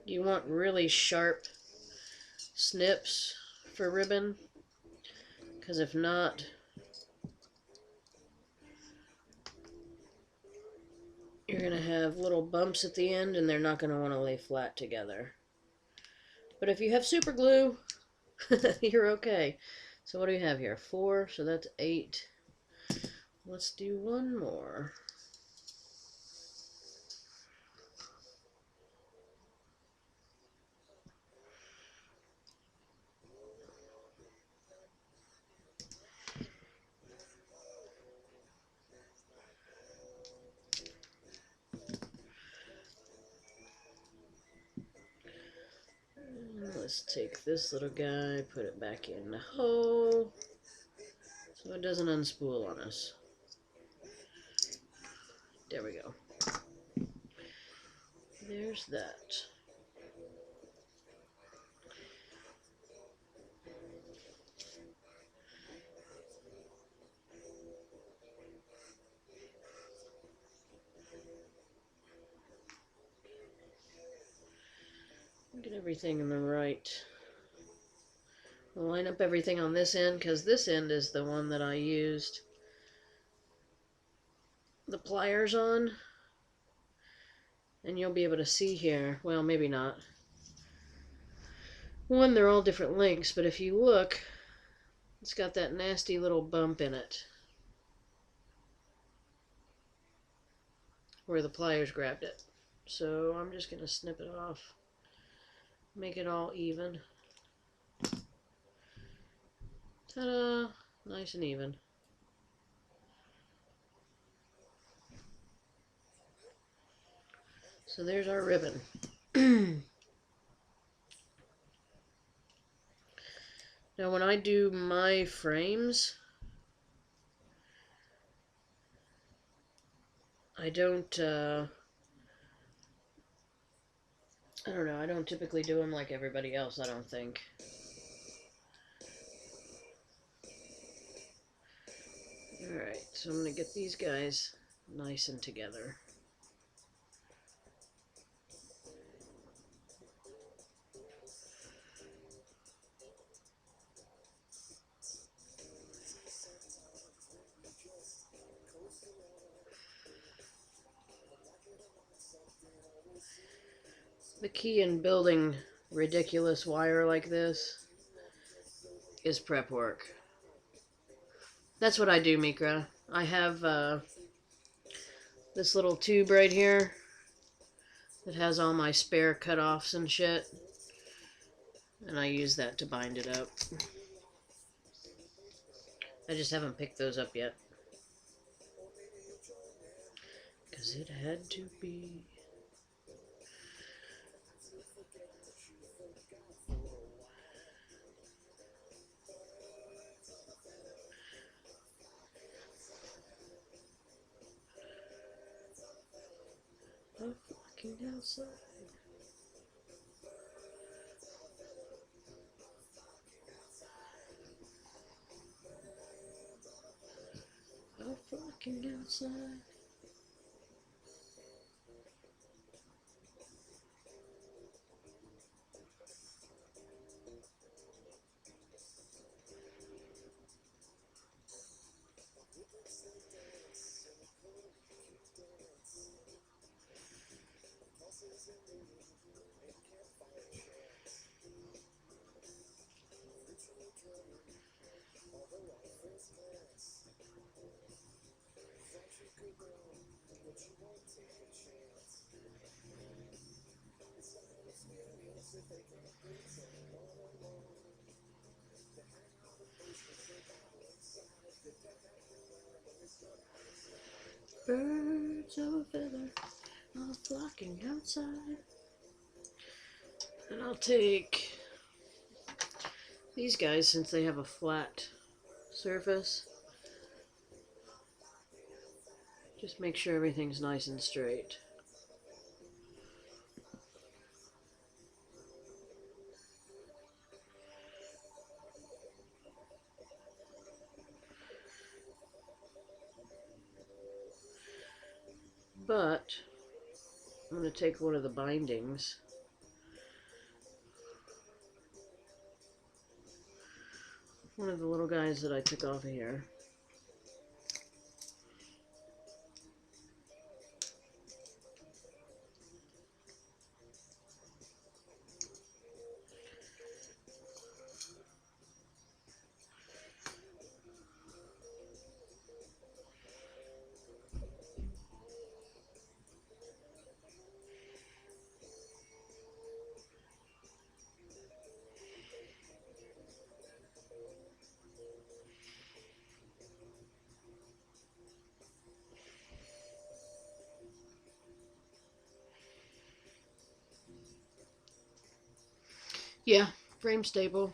You want really sharp snips for ribbon, because if not, you're going to have little bumps at the end and they're not going to want to lay flat together. But if you have super glue, you're okay. So what do we have here? 4, so that's 8. Let's do one more. Let's take this little guy, put it back in the hole so it doesn't unspool on us. There we go. There's that. Get everything in the right. I'll line up everything on this end because this end is the one that I used the pliers on. And you'll be able to see here, well, maybe not. One, they're all different lengths, but if you look, it's got that nasty little bump in it where the pliers grabbed it. So I'm just going to snip it off, make it all even. Ta-da! Nice and even. So there's our ribbon. Now when I do my frames, I don't, I don't know, I don't typically do them like everybody else, I don't think. Alright, so I'm going to get these guys nice and together. The key in building ridiculous wire like this is prep work. That's what I do, Mikra. I have this little tube right here that has all my spare cut-offs and shit, and I use that to bind it up. I just haven't picked those up yet. Because it had to be. Oh, fucking outside. Oh, fucking outside. Birds of a feather are flocking outside. And I'll take these guys since they have a flat surface. Just make sure everything's nice and straight. But I'm going to take one of the bindings, one of the little guys that I took off of here. Yeah, frame stable.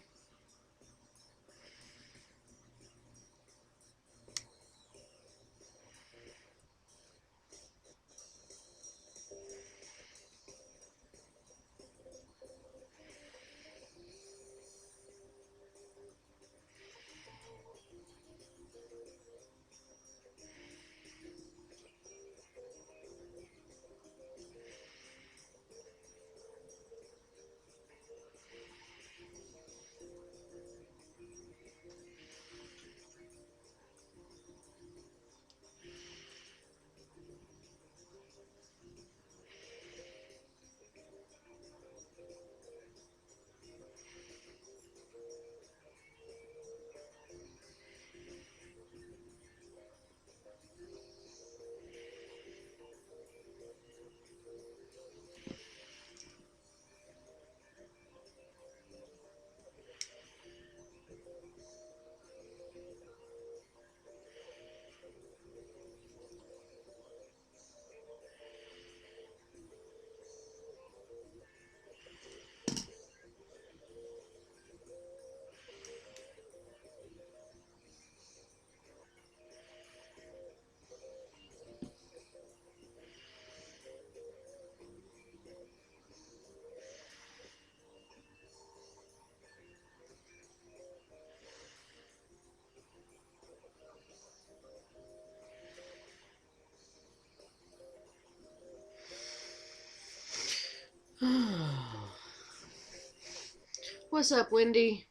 What's up, Wendy?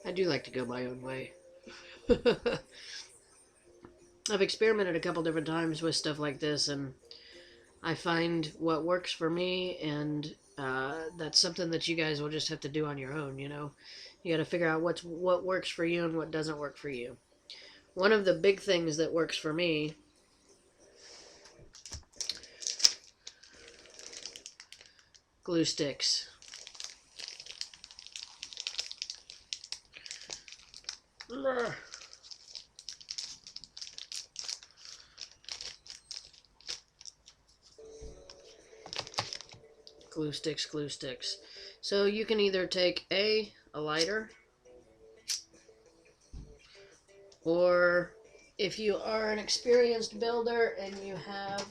I do like to go my own way. I've experimented a couple different times with stuff like this, and I find what works for me, and that's something that you guys will just have to do on your own. You know, you got to figure out what works for you and what doesn't work for you. One of the big things that works for me, glue sticks. Glue sticks, glue sticks. So you can either take a lighter, or if you are an experienced builder and you have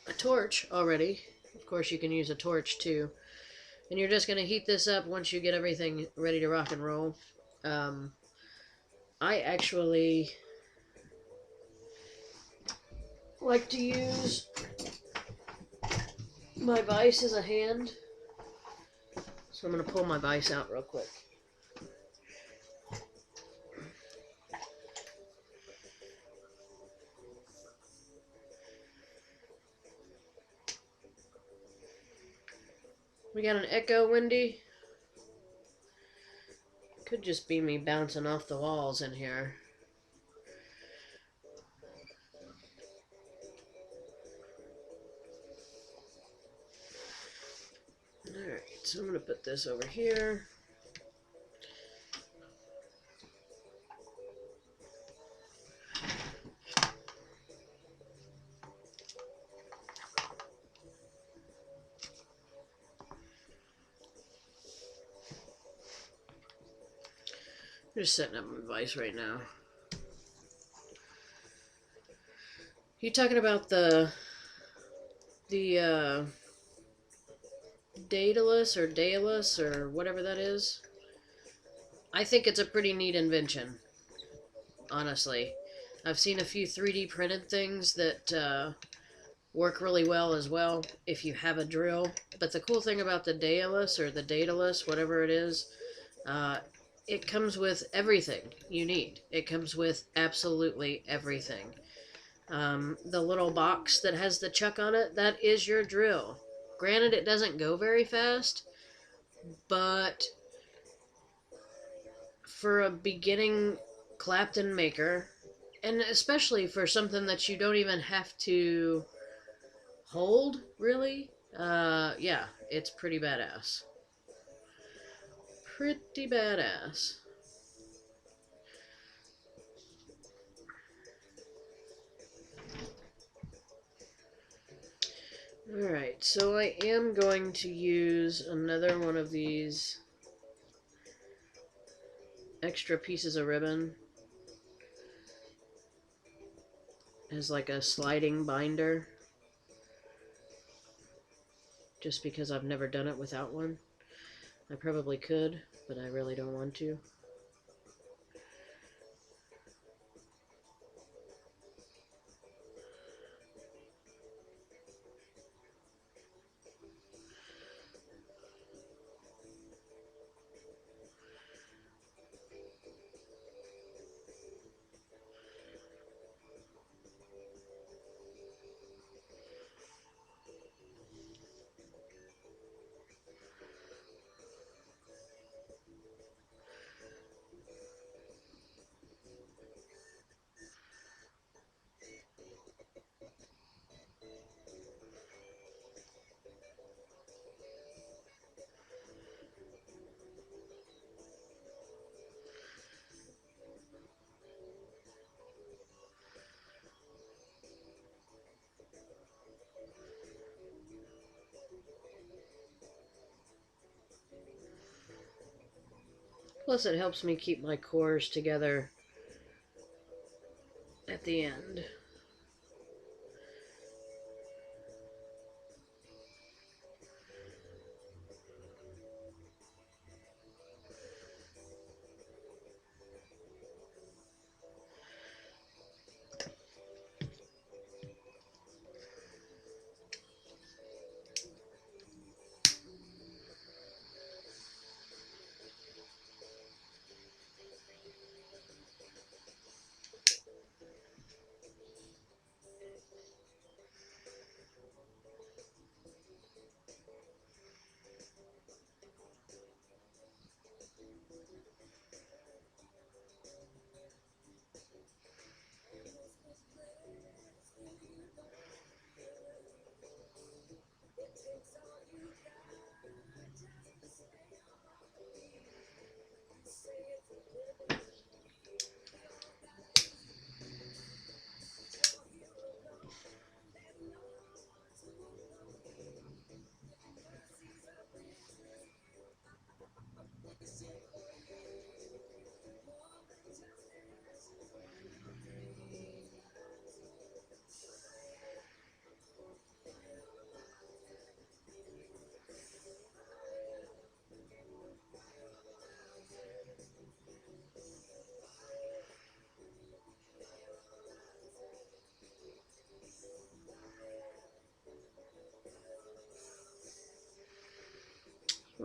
a torch already, of course you can use a torch too. And you're just going to heat this up once you get everything ready to rock and roll. I actually like to use my vise as a hand. So I'm going to pull my vise out real quick. We got an echo, Wendy. Could just be me bouncing off the walls in here. Alright, so I'm going to put this over here. I'm just setting up my vise right now. You talking about the Daedalus or Daedalus or whatever that is? I think it's a pretty neat invention, honestly. I've seen a few 3D printed things that work really well as well if you have a drill. But the cool thing about the Daedalus or the Daedalus, whatever it is, it comes with everything you need. It comes with absolutely everything. The little box that has the chuck on it, that is your drill. Granted, it doesn't go very fast, but for a beginning Clapton maker, and especially for something that you don't even have to hold, really, yeah, it's pretty badass. Pretty badass. Alright, so I am going to use another one of these extra pieces of ribbon as like a sliding binder, just because I've never done it without one. I probably could, but I really don't want to. Plus it helps me keep my cores together at the end.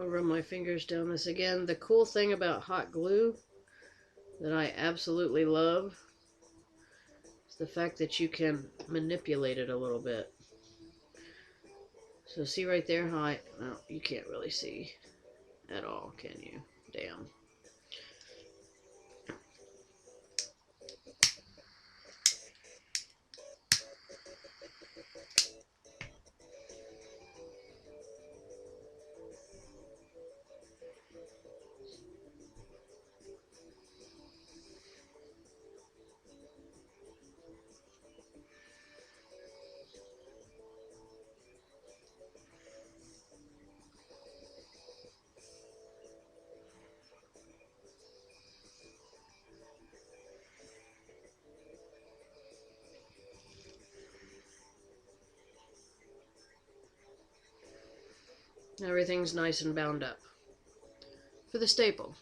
I'll run my fingers down this again. The cool thing about hot glue that I absolutely love is the fact that you can manipulate it a little bit. So see right there how no, you can't really see at all, can you? Damn. Everything's nice and bound up. For the staple.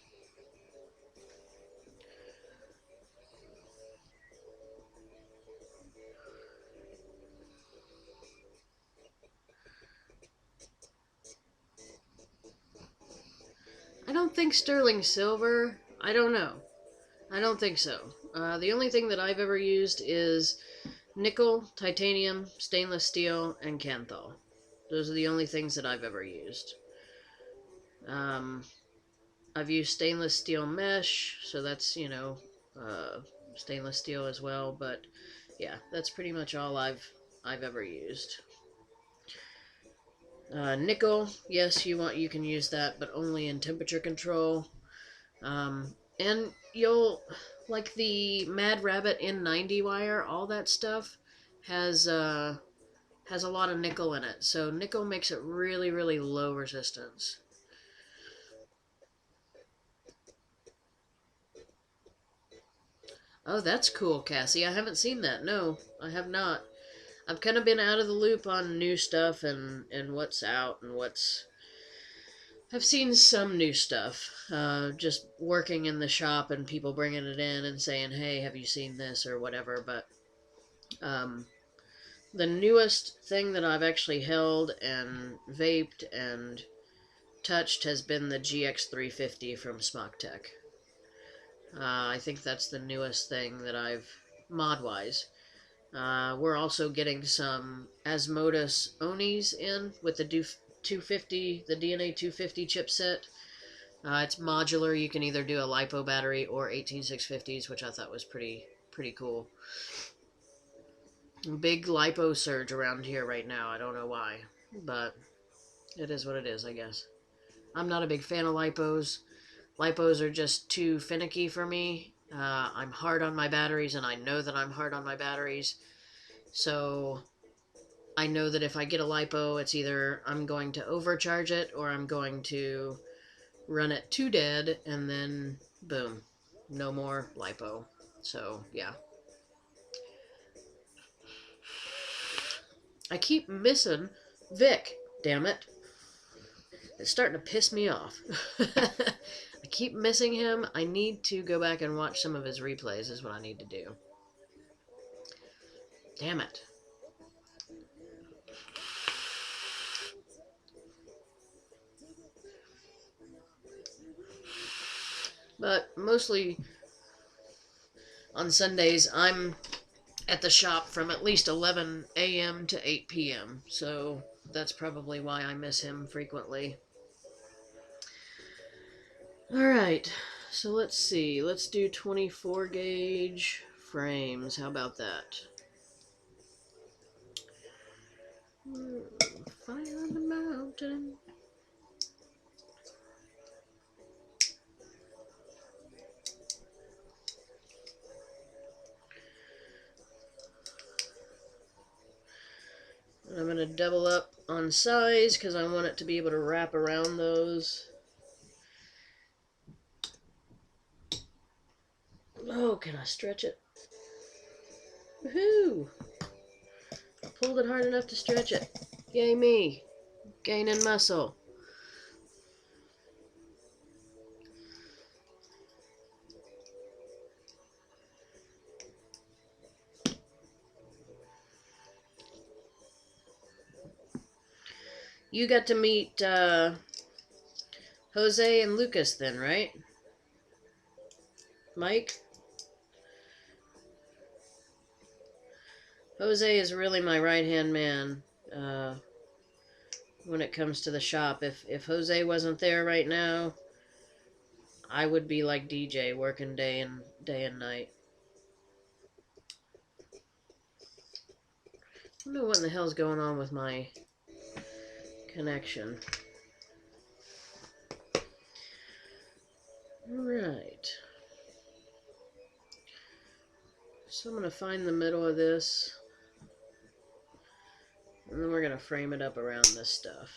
I don't think sterling silver. I don't know. I don't think so. The only thing that I've ever used is nickel, titanium, stainless steel, and Kanthal. Those are the only things that I've ever used. I've used stainless steel mesh, so that's, stainless steel as well, but yeah, that's pretty much all I've ever used. Nickel, yes, you can use that, but only in temperature control. And you'll, like the Mad Rabbit N90 wire, all that stuff has a lot of nickel in it. So nickel makes it really, really low resistance. Oh, that's cool, Cassie. I haven't seen that. No, I have not. I've kind of been out of the loop on new stuff and what's out and what's... I've seen some new stuff, just working in the shop and people bringing it in and saying, hey, have you seen this or whatever, but um, the newest thing that I've actually held and vaped and touched has been the GX350 from SmockTech. I think that's the newest thing that I've mod-wise. We're also getting some Asmodus Onis in with the 250, the DNA 250 chipset. It's modular. You can either do a LiPo battery or 18650s, which I thought was pretty cool. Big LiPo surge around here right now. I don't know why, but it is what it is, I guess. I'm not a big fan of LiPos. LiPos are just too finicky for me. I'm hard on my batteries, and I know that I'm hard on my batteries. So I know that if I get a LiPo, it's either I'm going to overcharge it or I'm going to run it to dead, and then boom, no more LiPo. So yeah. I keep missing Vic, damn it. It's starting to piss me off. I keep missing him. I need to go back and watch some of his replays is what I need to do. Damn it. But mostly on Sundays, I'm at the shop from at least 11 a.m. to 8 p.m. So that's probably why I miss him frequently. Alright, so let's see. Let's do 24 gauge frames. How about that? Fire on the mountain. I'm going to double up on size because I want it to be able to wrap around those. Oh, can I stretch it? Woohoo! I pulled it hard enough to stretch it. Yay me! Gaining muscle. You got to meet Jose and Lucas then, right? Mike? Jose is really my right-hand man when it comes to the shop. If Jose wasn't there right now, I would be like DJ, working day and night. I don't know what in the hell's going on with my connection. Right. So I'm going to find the middle of this, and then we're going to frame it up around this stuff.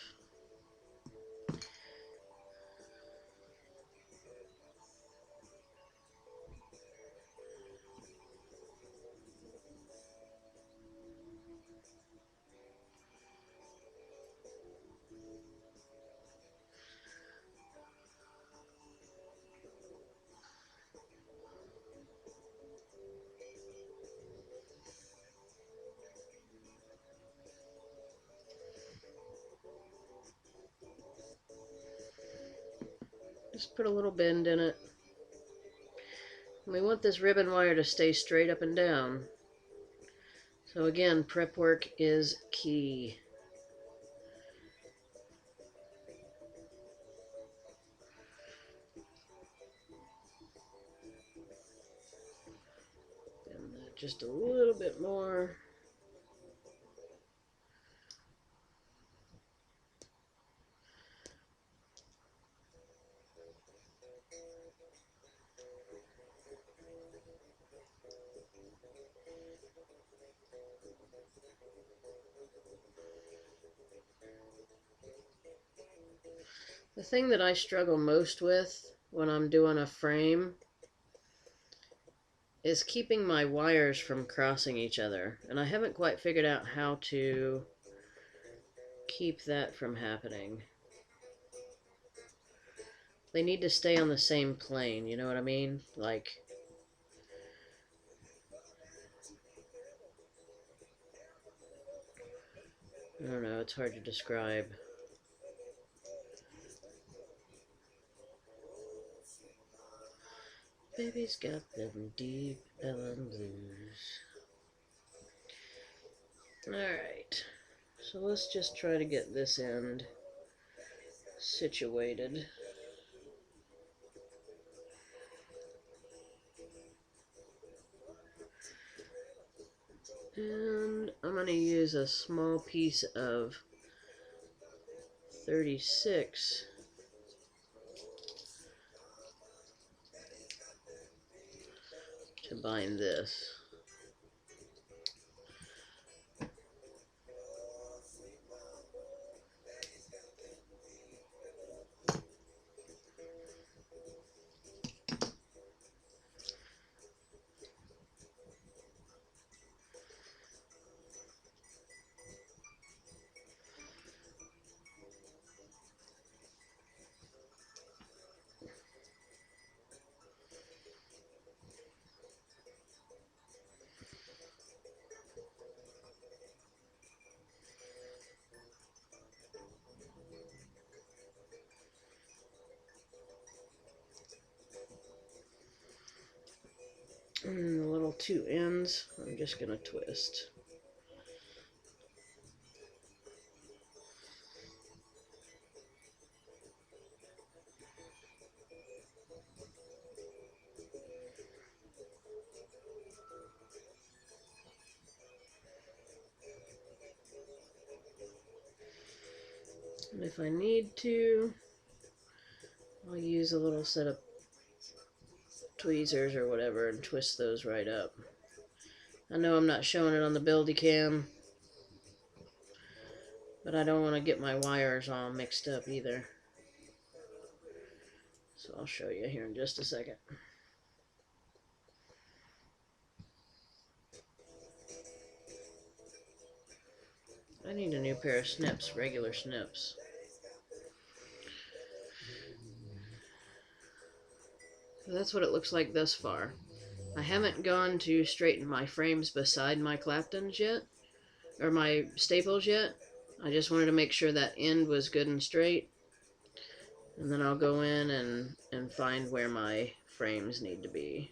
Just put a little bend in it. We want this ribbon wire to stay straight up and down. So again, prep work is key. Bend that just a little bit more. The thing that I struggle most with when I'm doing a frame is keeping my wires from crossing each other. And I haven't quite figured out how to keep that from happening. They need to stay on the same plane, you know what I mean? Like, I don't know, it's hard to describe. Baby's got them deep Ellen blues. Alright, so let's just try to get this end situated. And I'm going to use a small piece of 36 to bind this. And the little two ends, I'm just going to twist. And if I need to, I'll use a little set of tweezers or whatever and twist those right up. I know I'm not showing it on the buildy cam, but I don't want to get my wires all mixed up either. So I'll show you here in just a second. I need a new pair of snips, regular snips. So that's what it looks like thus far. I haven't gone to straighten my frames beside my Claptons yet, or my staples yet. I just wanted to make sure that end was good and straight. And then I'll go in and find where my frames need to be.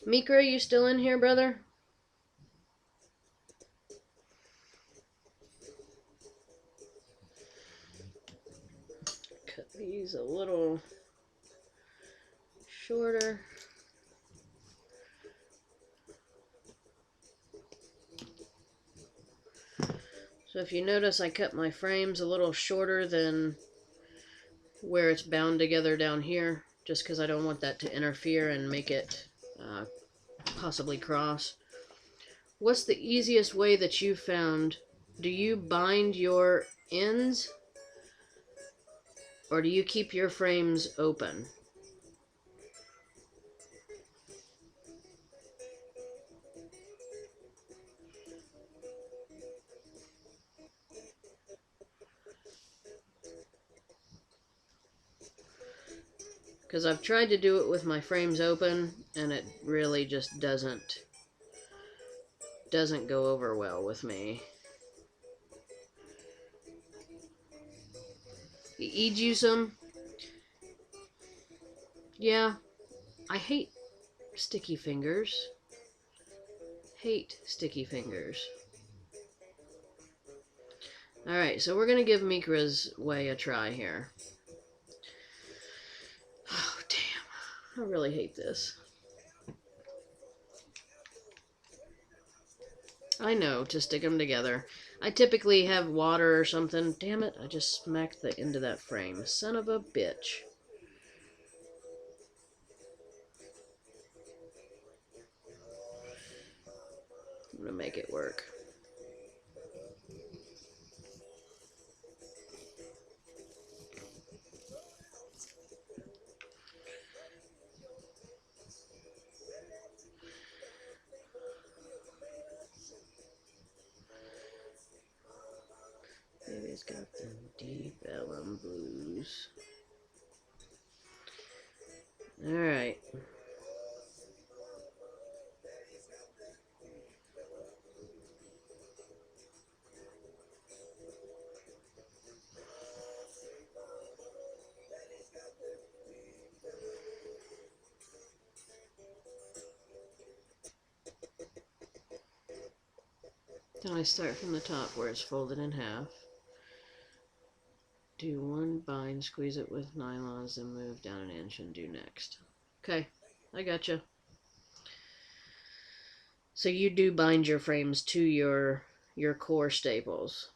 Mikra, you still in here, brother? Cut these a little shorter. So if you notice, I cut my frames a little shorter than where it's bound together down here, just because I don't want that to interfere and make it possibly cross. What's the easiest way that you found? Do you bind your ends, or do you keep your frames open? Because I've tried to do it with my frames open, and it really just doesn't go over well with me. Eat you some? Yeah, I hate sticky fingers. Hate sticky fingers. Alright, so we're gonna give Mikra's way a try here. Oh, damn. I really hate this. I know, to stick them together. I typically have water or something. Damn it, I just smacked the end of that frame. Son of a bitch. I'm gonna make it work. Baby's got the deep Ellum blues. Alright. Then I start from the top where it's folded in half. Do one bind, squeeze it with nylons, then move down an inch and do next. Okay, I gotcha. So you do bind your frames to your core staples.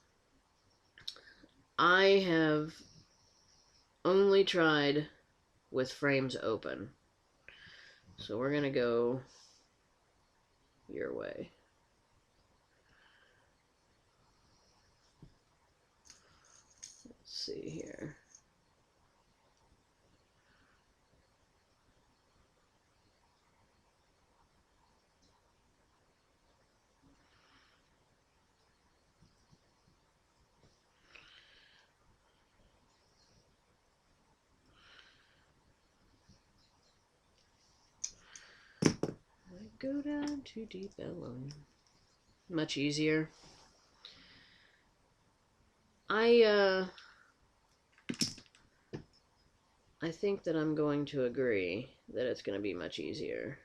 I have only tried with frames open. So we're gonna go your way. Let's see here. I go down to deep Ellum. Much easier. I think that I'm going to agree that it's going to be much easier.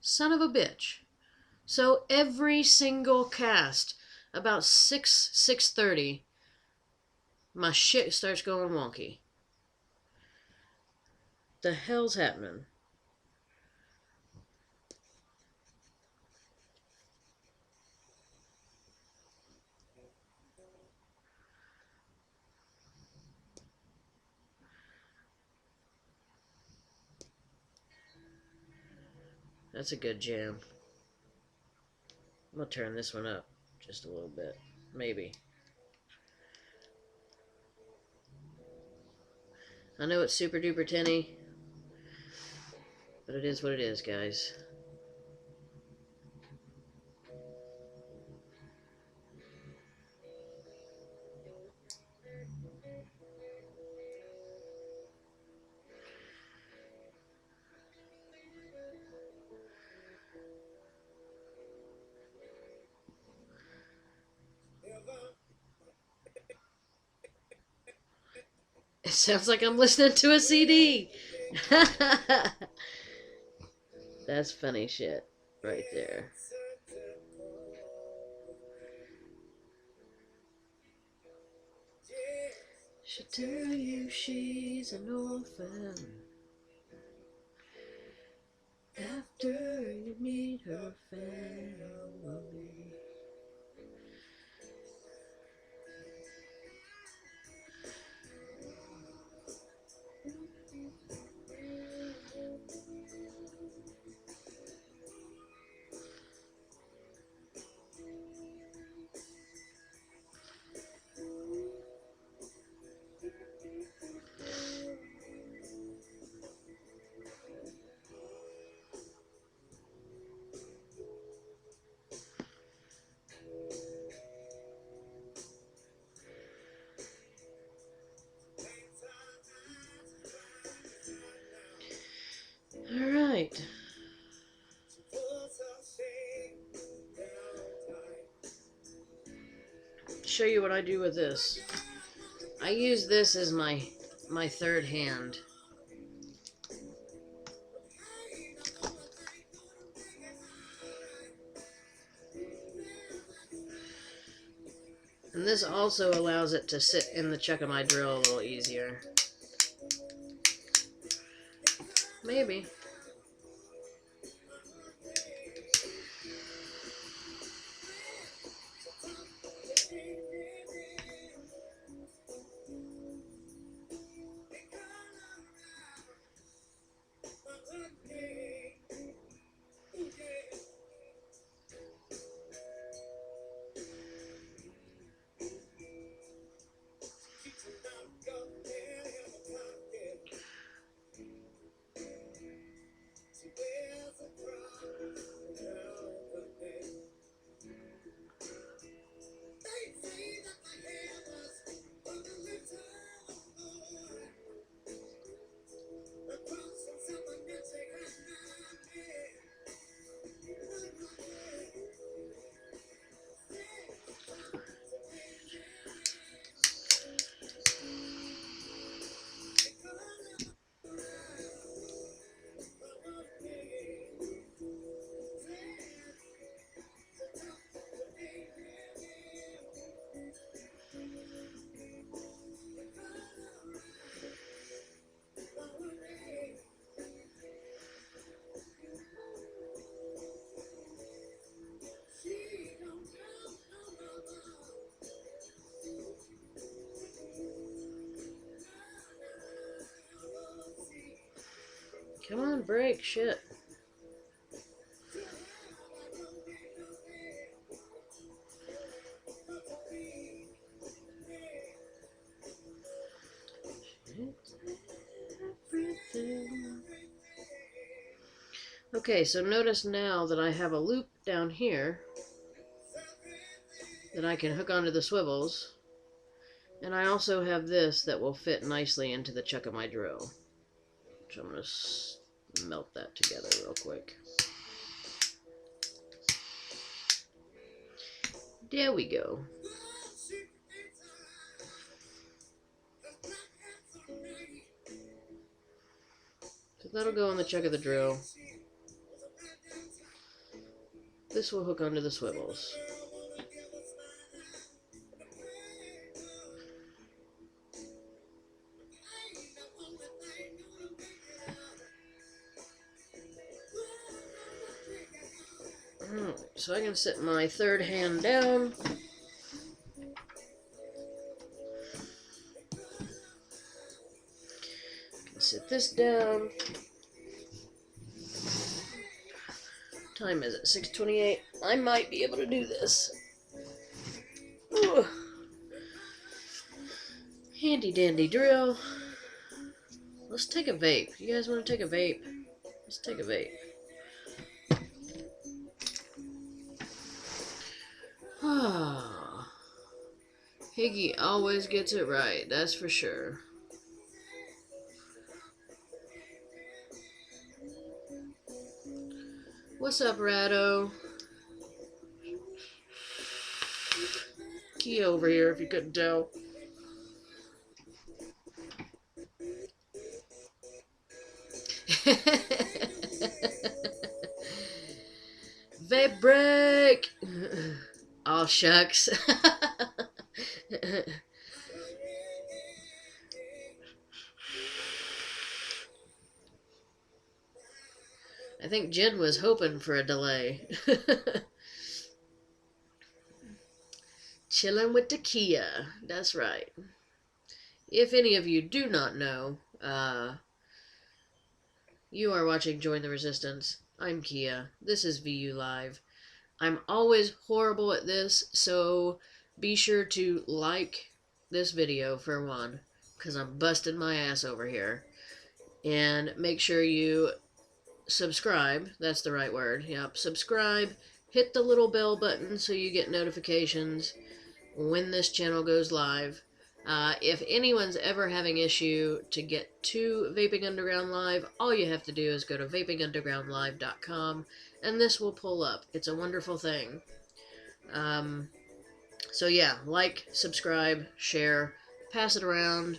Son of a bitch. So every single cast, about 6:30, my shit starts going wonky. The hell's happening? That's a good jam. I'm gonna turn this one up just a little bit. Maybe. I know it's super duper tinny, but it is what it is, guys. It sounds like I'm listening to a CD. That's funny shit right there. She'll tell you she's an orphan after you meet her family. All right. Show you what I do with this. I use this as my third hand. And this also allows it to sit in the chuck of my drill a little easier. Maybe. Come on, break. Shit. Okay, so notice now that I have a loop down here that I can hook onto the swivels. And I also have this that will fit nicely into the chuck of my drill. So I'm going to melt that together real quick. There we go. So that'll go in the chuck of the drill. This will hook onto the swivels. So I can sit my third hand down. Sit this down. time is it? 6:28. I might be able to do this. Ooh. Handy dandy drill. Let's take a vape. You guys want to take a vape? Let's take a vape. Ah. Higgy always gets it right, that's for sure. What's up, Rado? Key over here, if you couldn't tell. Vape break! Aw, shucks. I think Jen was hoping for a delay. Chilling with the Kia. That's right. If any of you do not know, you are watching Join the Resistance. I'm Kia. This is VU Live. I'm always horrible at this, so be sure to like this video for one, because I'm busting my ass over here. And make sure you subscribe. That's the right word. Yep, subscribe. Hit the little bell button so you get notifications when this channel goes live. If anyone's ever having issue to get to Vaping Underground Live, all you have to do is go to vapingundergroundlive.com and this will pull up. It's a wonderful thing. So yeah, like, subscribe, share, pass it around.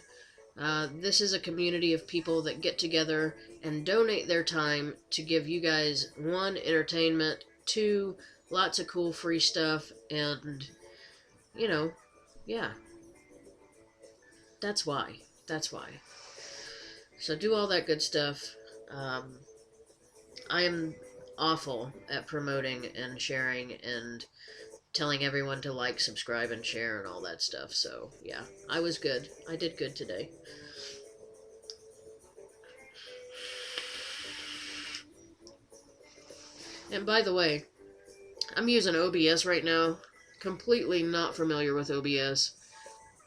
This is a community of people that get together and donate their time to give you guys, one, entertainment, two, lots of cool free stuff, and, you know, yeah. That's why. That's why. So do all that good stuff. I am awful at promoting and sharing and telling everyone to like, subscribe, and share and all that stuff. So, yeah, I was good. I did good today. And by the way, I'm using OBS right now. Completely not familiar with OBS.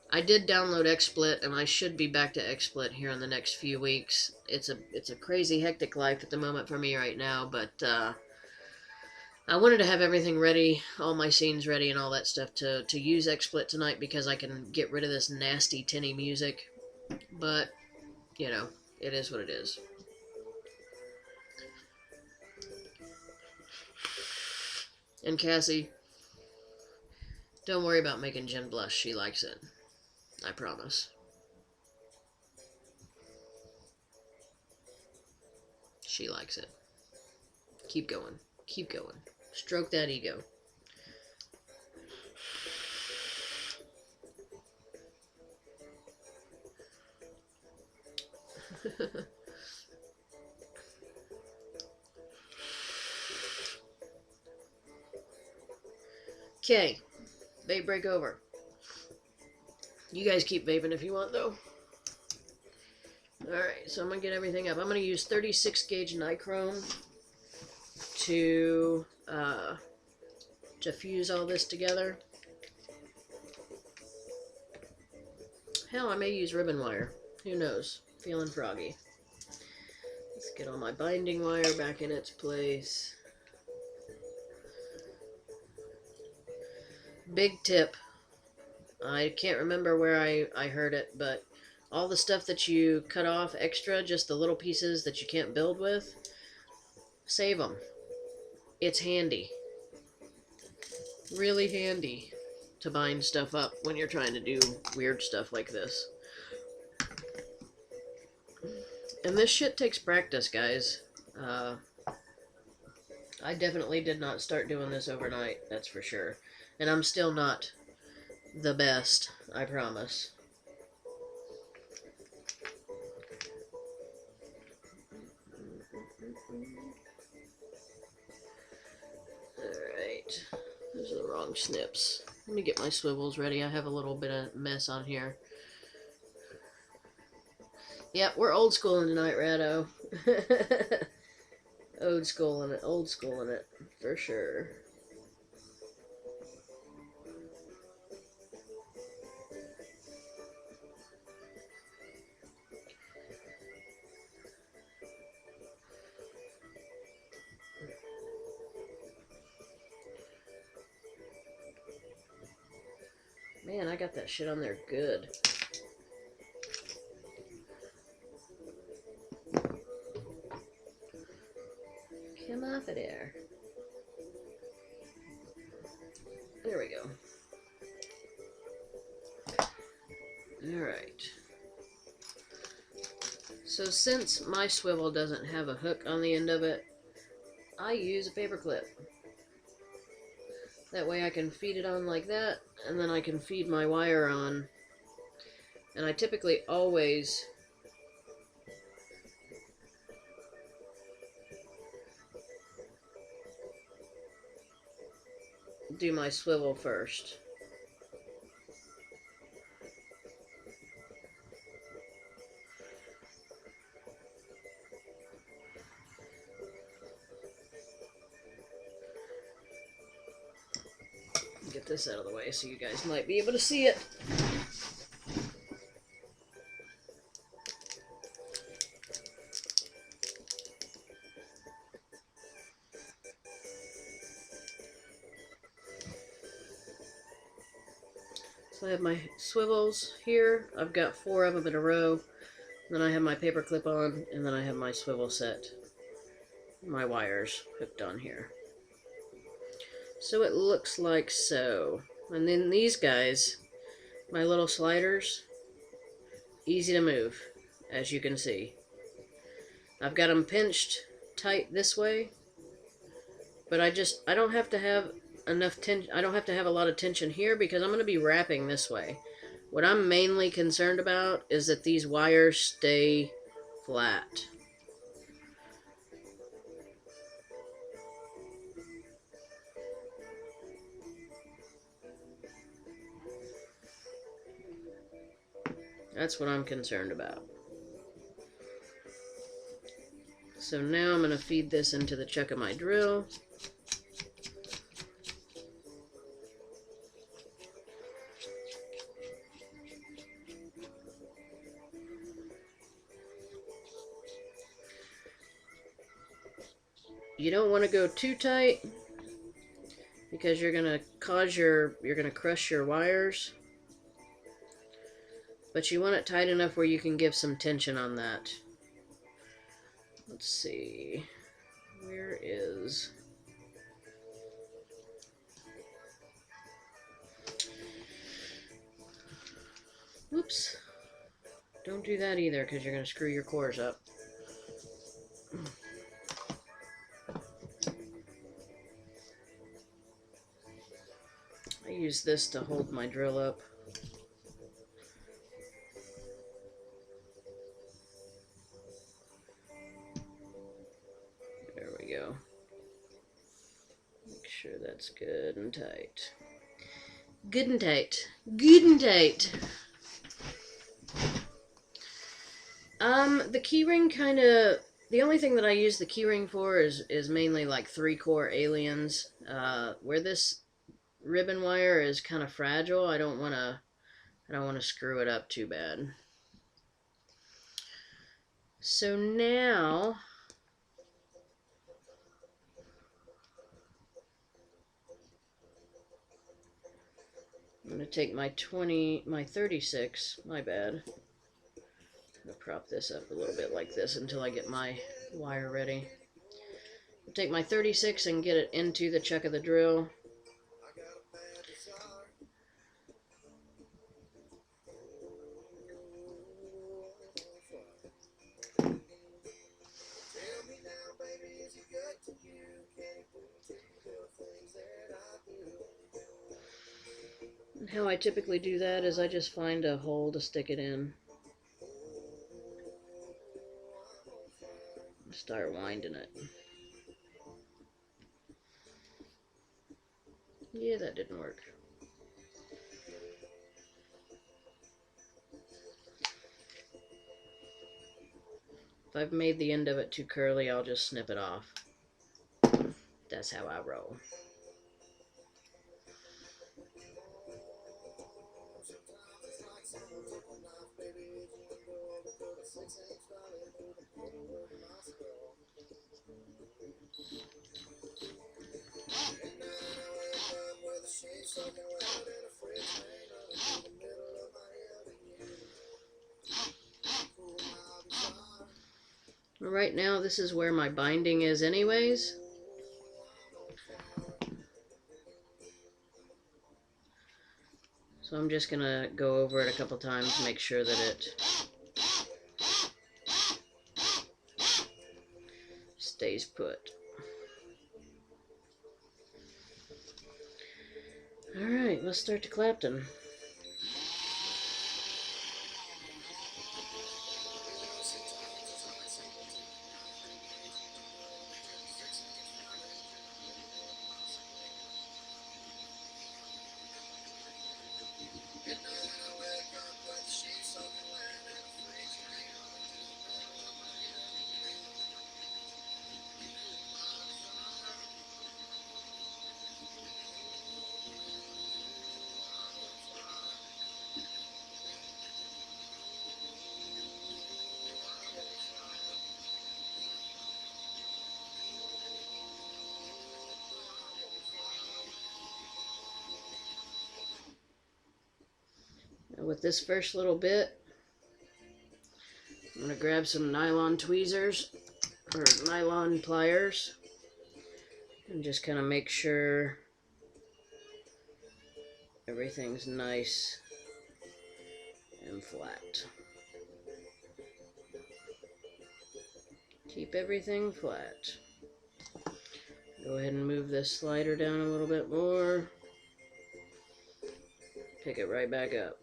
I did download XSplit, and I should be back to XSplit here in the next few weeks. It's a crazy, hectic life at the moment for me right now, but I wanted to have everything ready, all my scenes ready and all that stuff to use XSplit tonight because I can get rid of this nasty tinny music. But, you know, it is what it is. And Cassie, don't worry about making Jen blush. She likes it. I promise. She likes it. Keep going. Keep going. Stroke that ego. Okay. Vape break over. You guys keep vaping if you want, though. Alright, so I'm going to get everything up. I'm going to use 36 gauge nichrome to fuse all this together. Hell, I may use ribbon wire. Who knows? Feeling froggy. Let's get all my binding wire back in its place. Big tip. I can't remember where I heard it, but all the stuff that you cut off extra, just the little pieces that you can't build with, save them. It's handy. Really handy to bind stuff up when you're trying to do weird stuff like this. And this shit takes practice, guys. I definitely did not start doing this overnight, that's for sure. And I'm still not the best, I promise. Alright. Those are the wrong snips. Let me get my swivels ready. I have a little bit of mess on here. Yeah, we're old school tonight, Rado. Old school in it, for sure. Man, I got that shit on there good. Come off of there. There we go. Alright. So since my swivel doesn't have a hook on the end of it, I use a paper clip. That way I can feed it on like that, and then I can feed my wire on. And I typically always do my swivel first. Get this out of the way so you guys might be able to see it. So I have my swivels here. I've got 4 of them in a row. Then I have my paper clip on, and then I have my swivel set. My wires hooked on here. So it looks like so. And then these guys, my little sliders, easy to move, as you can see. I've got them pinched tight this way, but I don't have to have enough tension. I don't have to have a lot of tension here because I'm going to be wrapping this way. What I'm mainly concerned about is that these wires stay flat. That's what I'm concerned about. So now I'm going to feed this into the chuck of my drill. You don't want to go too tight because you're going to crush your wires. But you want it tight enough where you can give some tension on that. Let's see. Where is... Whoops. Don't do that either because you're going to screw your cores up. I use this to hold my drill up. There we go. Make sure that's good and tight. Good and tight. Good and tight. The keyring kind of... The only thing that I use the keyring for is mainly like 3-core aliens. Where this ribbon wire is kind of fragile, I don't want to screw it up too bad. So now I'm going to take my 36, my bad. I'm going to prop this up a little bit like this until I get my wire ready. I'll take my 36 and get it into the chuck of the drill. And how I typically do that is I just find a hole to stick it in. Start winding it. Yeah, that didn't work. If I've made the end of it too curly, I'll just snip it off. That's how I roll. Right now, this is where my binding is anyways. So I'm just gonna go over it a couple times, make sure that it stays put. Alright, let's start to Clapton. With this first little bit, I'm going to grab some nylon tweezers or nylon pliers and just kind of make sure everything's nice and flat. Keep everything flat. Go ahead and move this slider down a little bit more. Pick it right back up.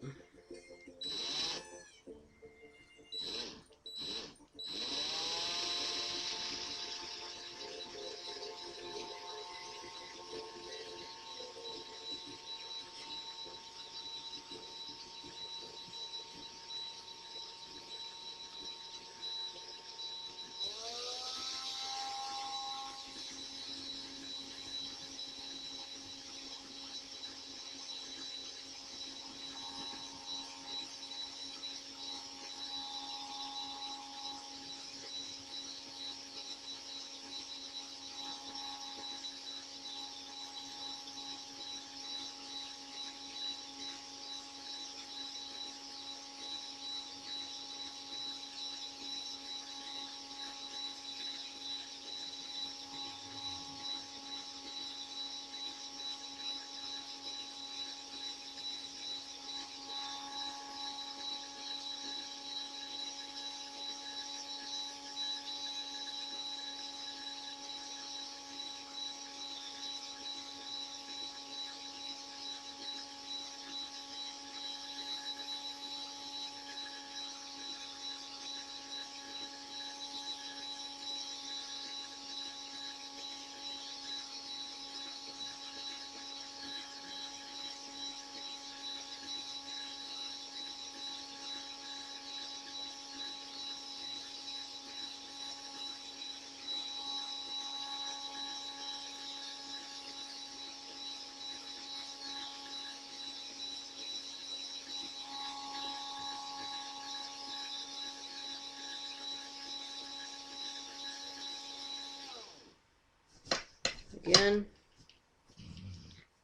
Again,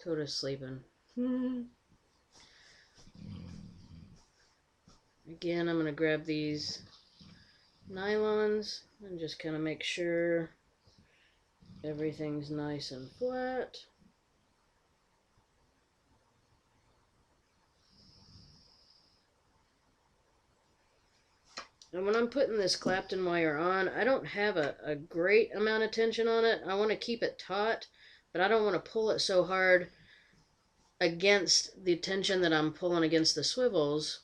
Tota's sleeping. Again, I'm going to grab these nylons and just kind of make sure everything's nice and flat. And when I'm putting this Clapton wire on, I don't have a great amount of tension on it. I want to keep it taut, but I don't want to pull it so hard against the tension that I'm pulling against the swivels.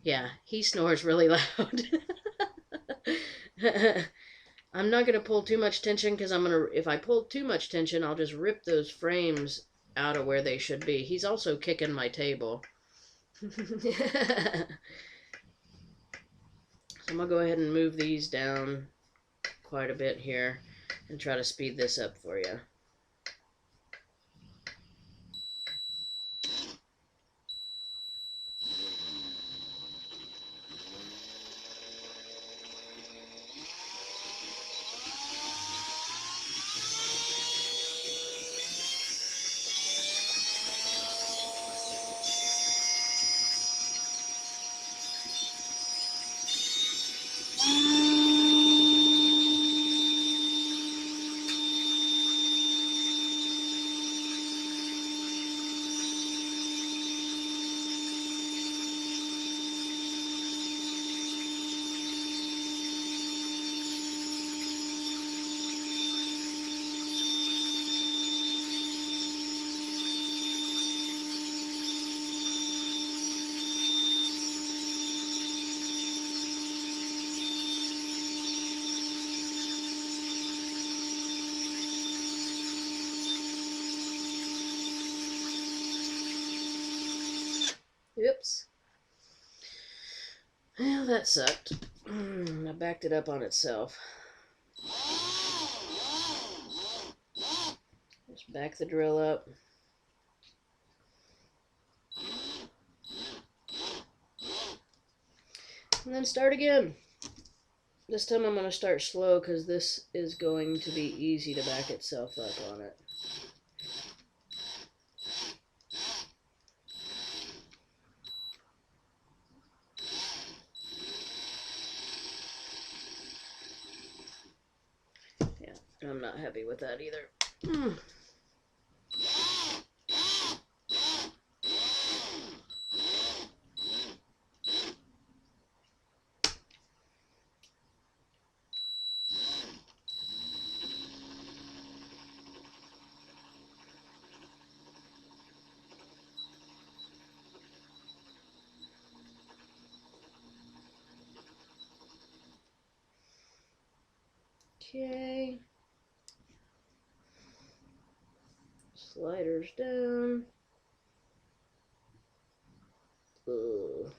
Yeah, he snores really loud. I'm not going to pull too much tension because if I pull too much tension, I'll just rip those frames out of where they should be. He's also kicking my table. I'm going to go ahead and move these down quite a bit here and try to speed this up for you. Oops. Well, that sucked. I backed it up on itself. Just back the drill up. And then start again. This time I'm going to start slow because this is going to be easy to back itself up on it. Yeah, I'm not happy with that either. Okay. Sliders down. Ugh.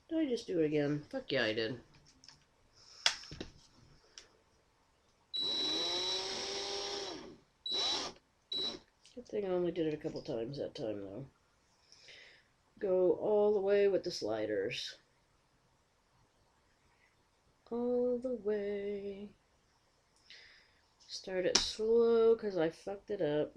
Did I just do it again? Fuck yeah, I did. Good thing I only did it a couple times that time, though. Go all the way with the sliders. All the way. Start it slow because I fucked it up.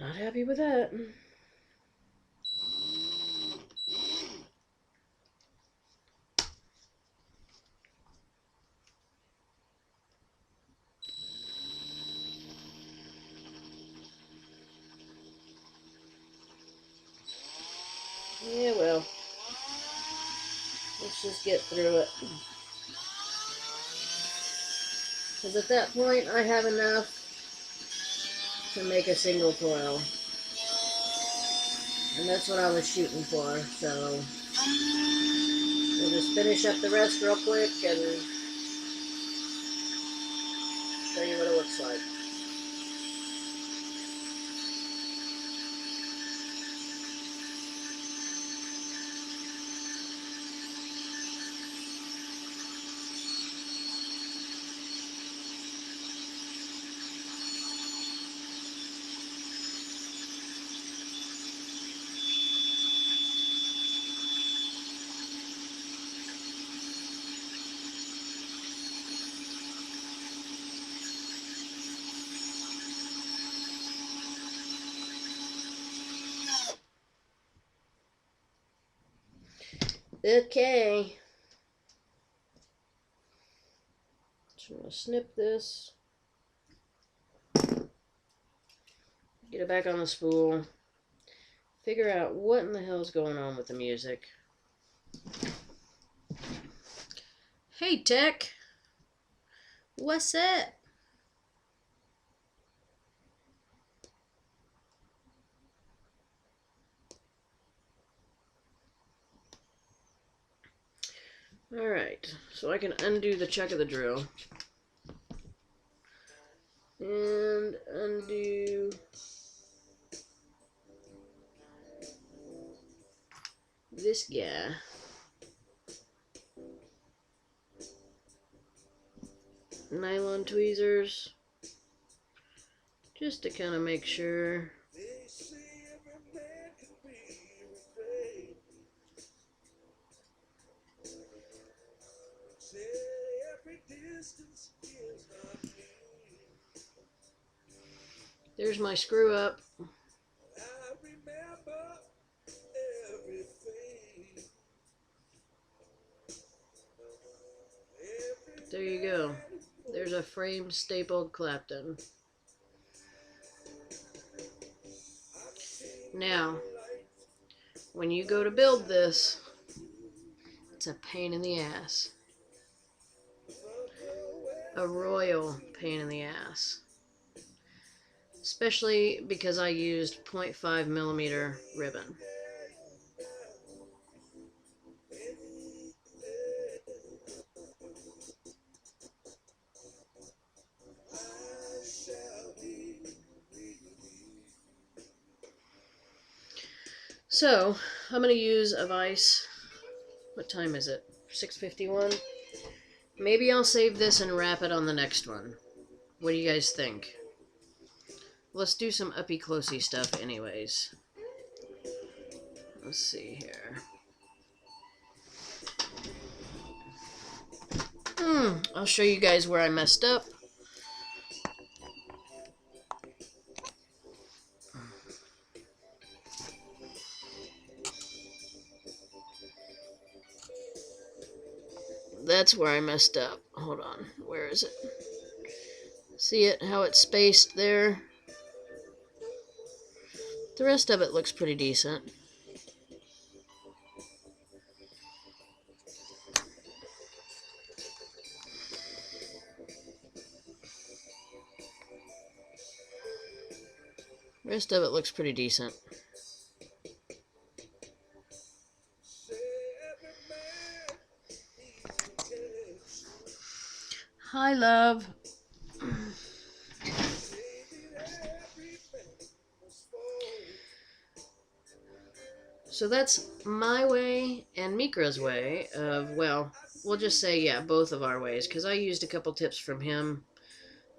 Not happy with that. Yeah, well. Let's just get through it. Because at that point, I have enough to make a single coil. And that's what I was shooting for, so we'll just finish up the rest real quick and show you what it looks like. Okay. So I'm going to snip this. Get it back on the spool. Figure out what in the hell's going on with the music. Hey, Tech. What's up? Alright, so I can undo the chuck of the drill. And undo this guy. Nylon tweezers. Just to kind of make sure. There's my screw up. There you go. There's a framed stapled Clapton. Now, when you go to build this, it's a pain in the ass. A royal pain in the ass. Especially because I used 0.5 millimeter ribbon. So, I'm going to use a vise. What time is it? 6:51? Maybe I'll save this and wrap it on the next one. What do you guys think? Let's do some uppy-closey stuff anyways. Let's see here. I'll show you guys where I messed up. That's where I messed up. Hold on. Where is it? See it? How it's spaced there? The rest of it looks pretty decent. Rest of it looks pretty decent. Hi, love. So that's my way and Mikra's way of, well, we'll just say, yeah, both of our ways, because I used a couple tips from him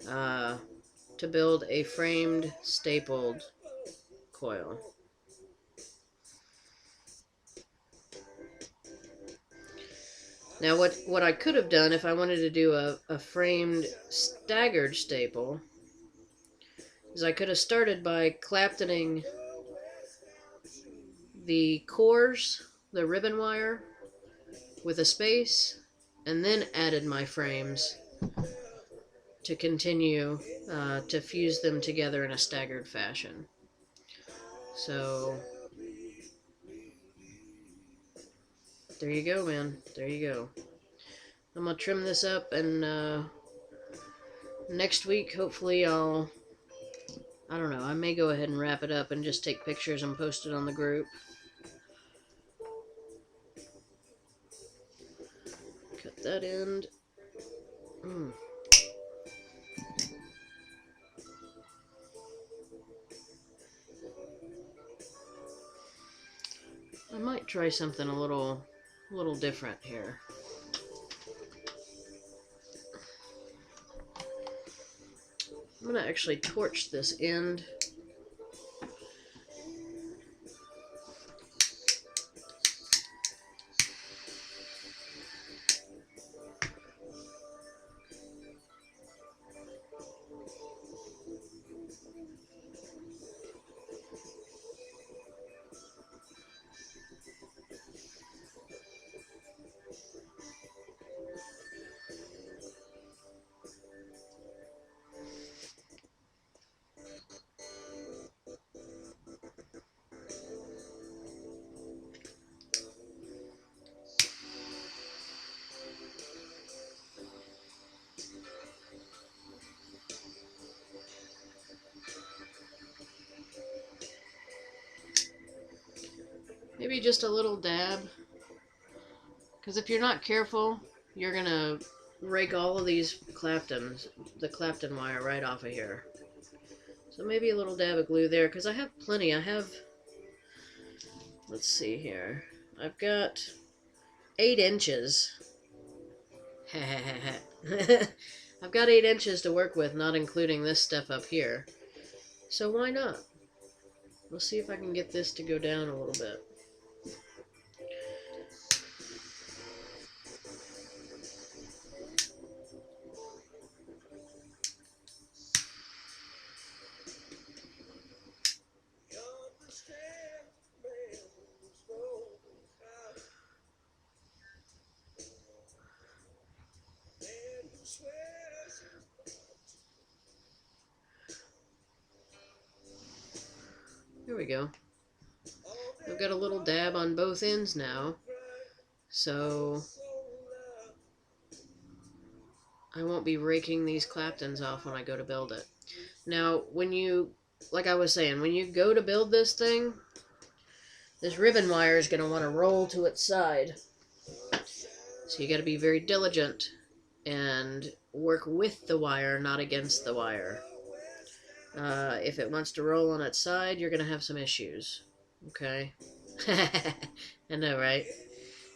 to build a framed, stapled coil. Now, what I could have done if I wanted to do a framed staggered staple is I could have started by Claptoning the cores, the ribbon wire, with a space, and then added my frames to continue to fuse them together in a staggered fashion. So, there you go, man. There you go. I'm going to trim this up, and next week, hopefully I don't know, I may go ahead and wrap it up and just take pictures and post it on the group. Cut that end. I might try something a little different here. I'm going to actually torch this end. Maybe just a little dab, Because if you're not careful, you're going to rake all of these Claptons, the Clapton wire, right off of here. So maybe a little dab of glue there, because I have plenty. I have, let's see here. I've got 8 inches. I've got 8 inches to work with, not including this stuff up here. So why not? Let's see if I can get this to go down a little bit. There we go. I've got a little dab on both ends now, so I won't be raking these Claptons off when I go to build it. Now, when you, like I was saying, when you go to build this thing, this ribbon wire is going to want to roll to its side. So you got to be very diligent and work with the wire, not against the wire. If it wants to roll on its side, you're going to have some issues. Okay? I know, right?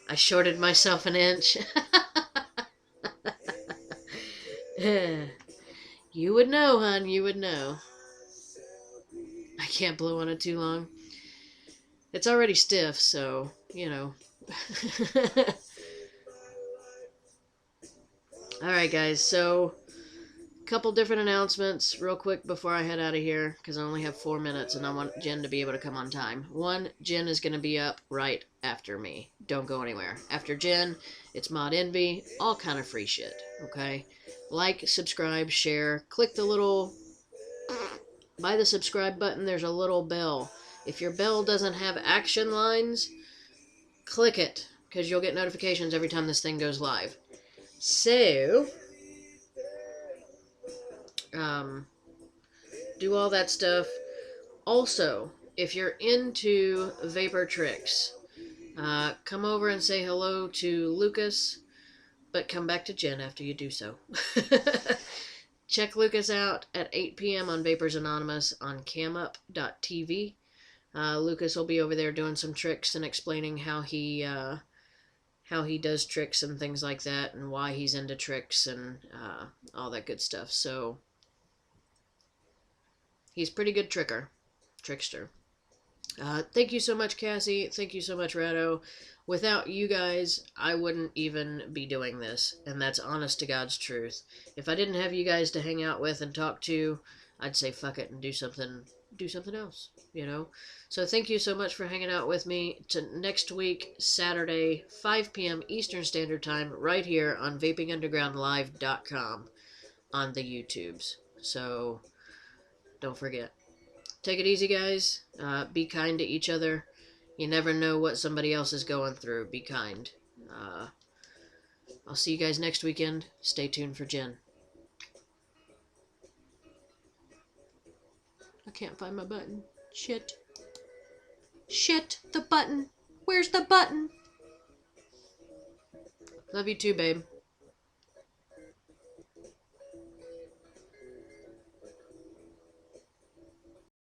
I shorted myself an inch. You would know, hon. You would know. I can't blow on it too long. It's already stiff, so, you know. Alright, guys, so couple different announcements real quick before I head out of here, because I only have 4 minutes and I want Jen to be able to come on time. One, Jen is going to be up right after me. Don't go anywhere. After Jen, it's Mod Envy, all kind of free shit, okay? Like, subscribe, share, click the little, by the subscribe button, there's a little bell. If your bell doesn't have action lines, click it, because you'll get notifications every time this thing goes live. So, do all that stuff. Also, if you're into vapor tricks, come over and say hello to Lucas, but come back to Jen after you do so. Check Lucas out at 8 p.m. on Vapers Anonymous on camup.tv. Lucas will be over there doing some tricks and explaining how he does tricks and things like that, and why he's into tricks and all that good stuff. So he's a pretty good trickster. Thank you so much, Cassie. Thank you so much, Rado. Without you guys, I wouldn't even be doing this, and that's honest to God's truth. If I didn't have you guys to hang out with and talk to, I'd say fuck it and do something else, you know? So thank you so much for hanging out with me. Next week, Saturday, 5 p.m. Eastern Standard Time, right here on vapingundergroundlive.com on the YouTubes. So don't forget. Take it easy, guys. Be kind to each other. You never know what somebody else is going through. Be kind. I'll see you guys next weekend. Stay tuned for Jen. I can't find my button. Shit. Shit, the button. Where's the button? Love you too, babe.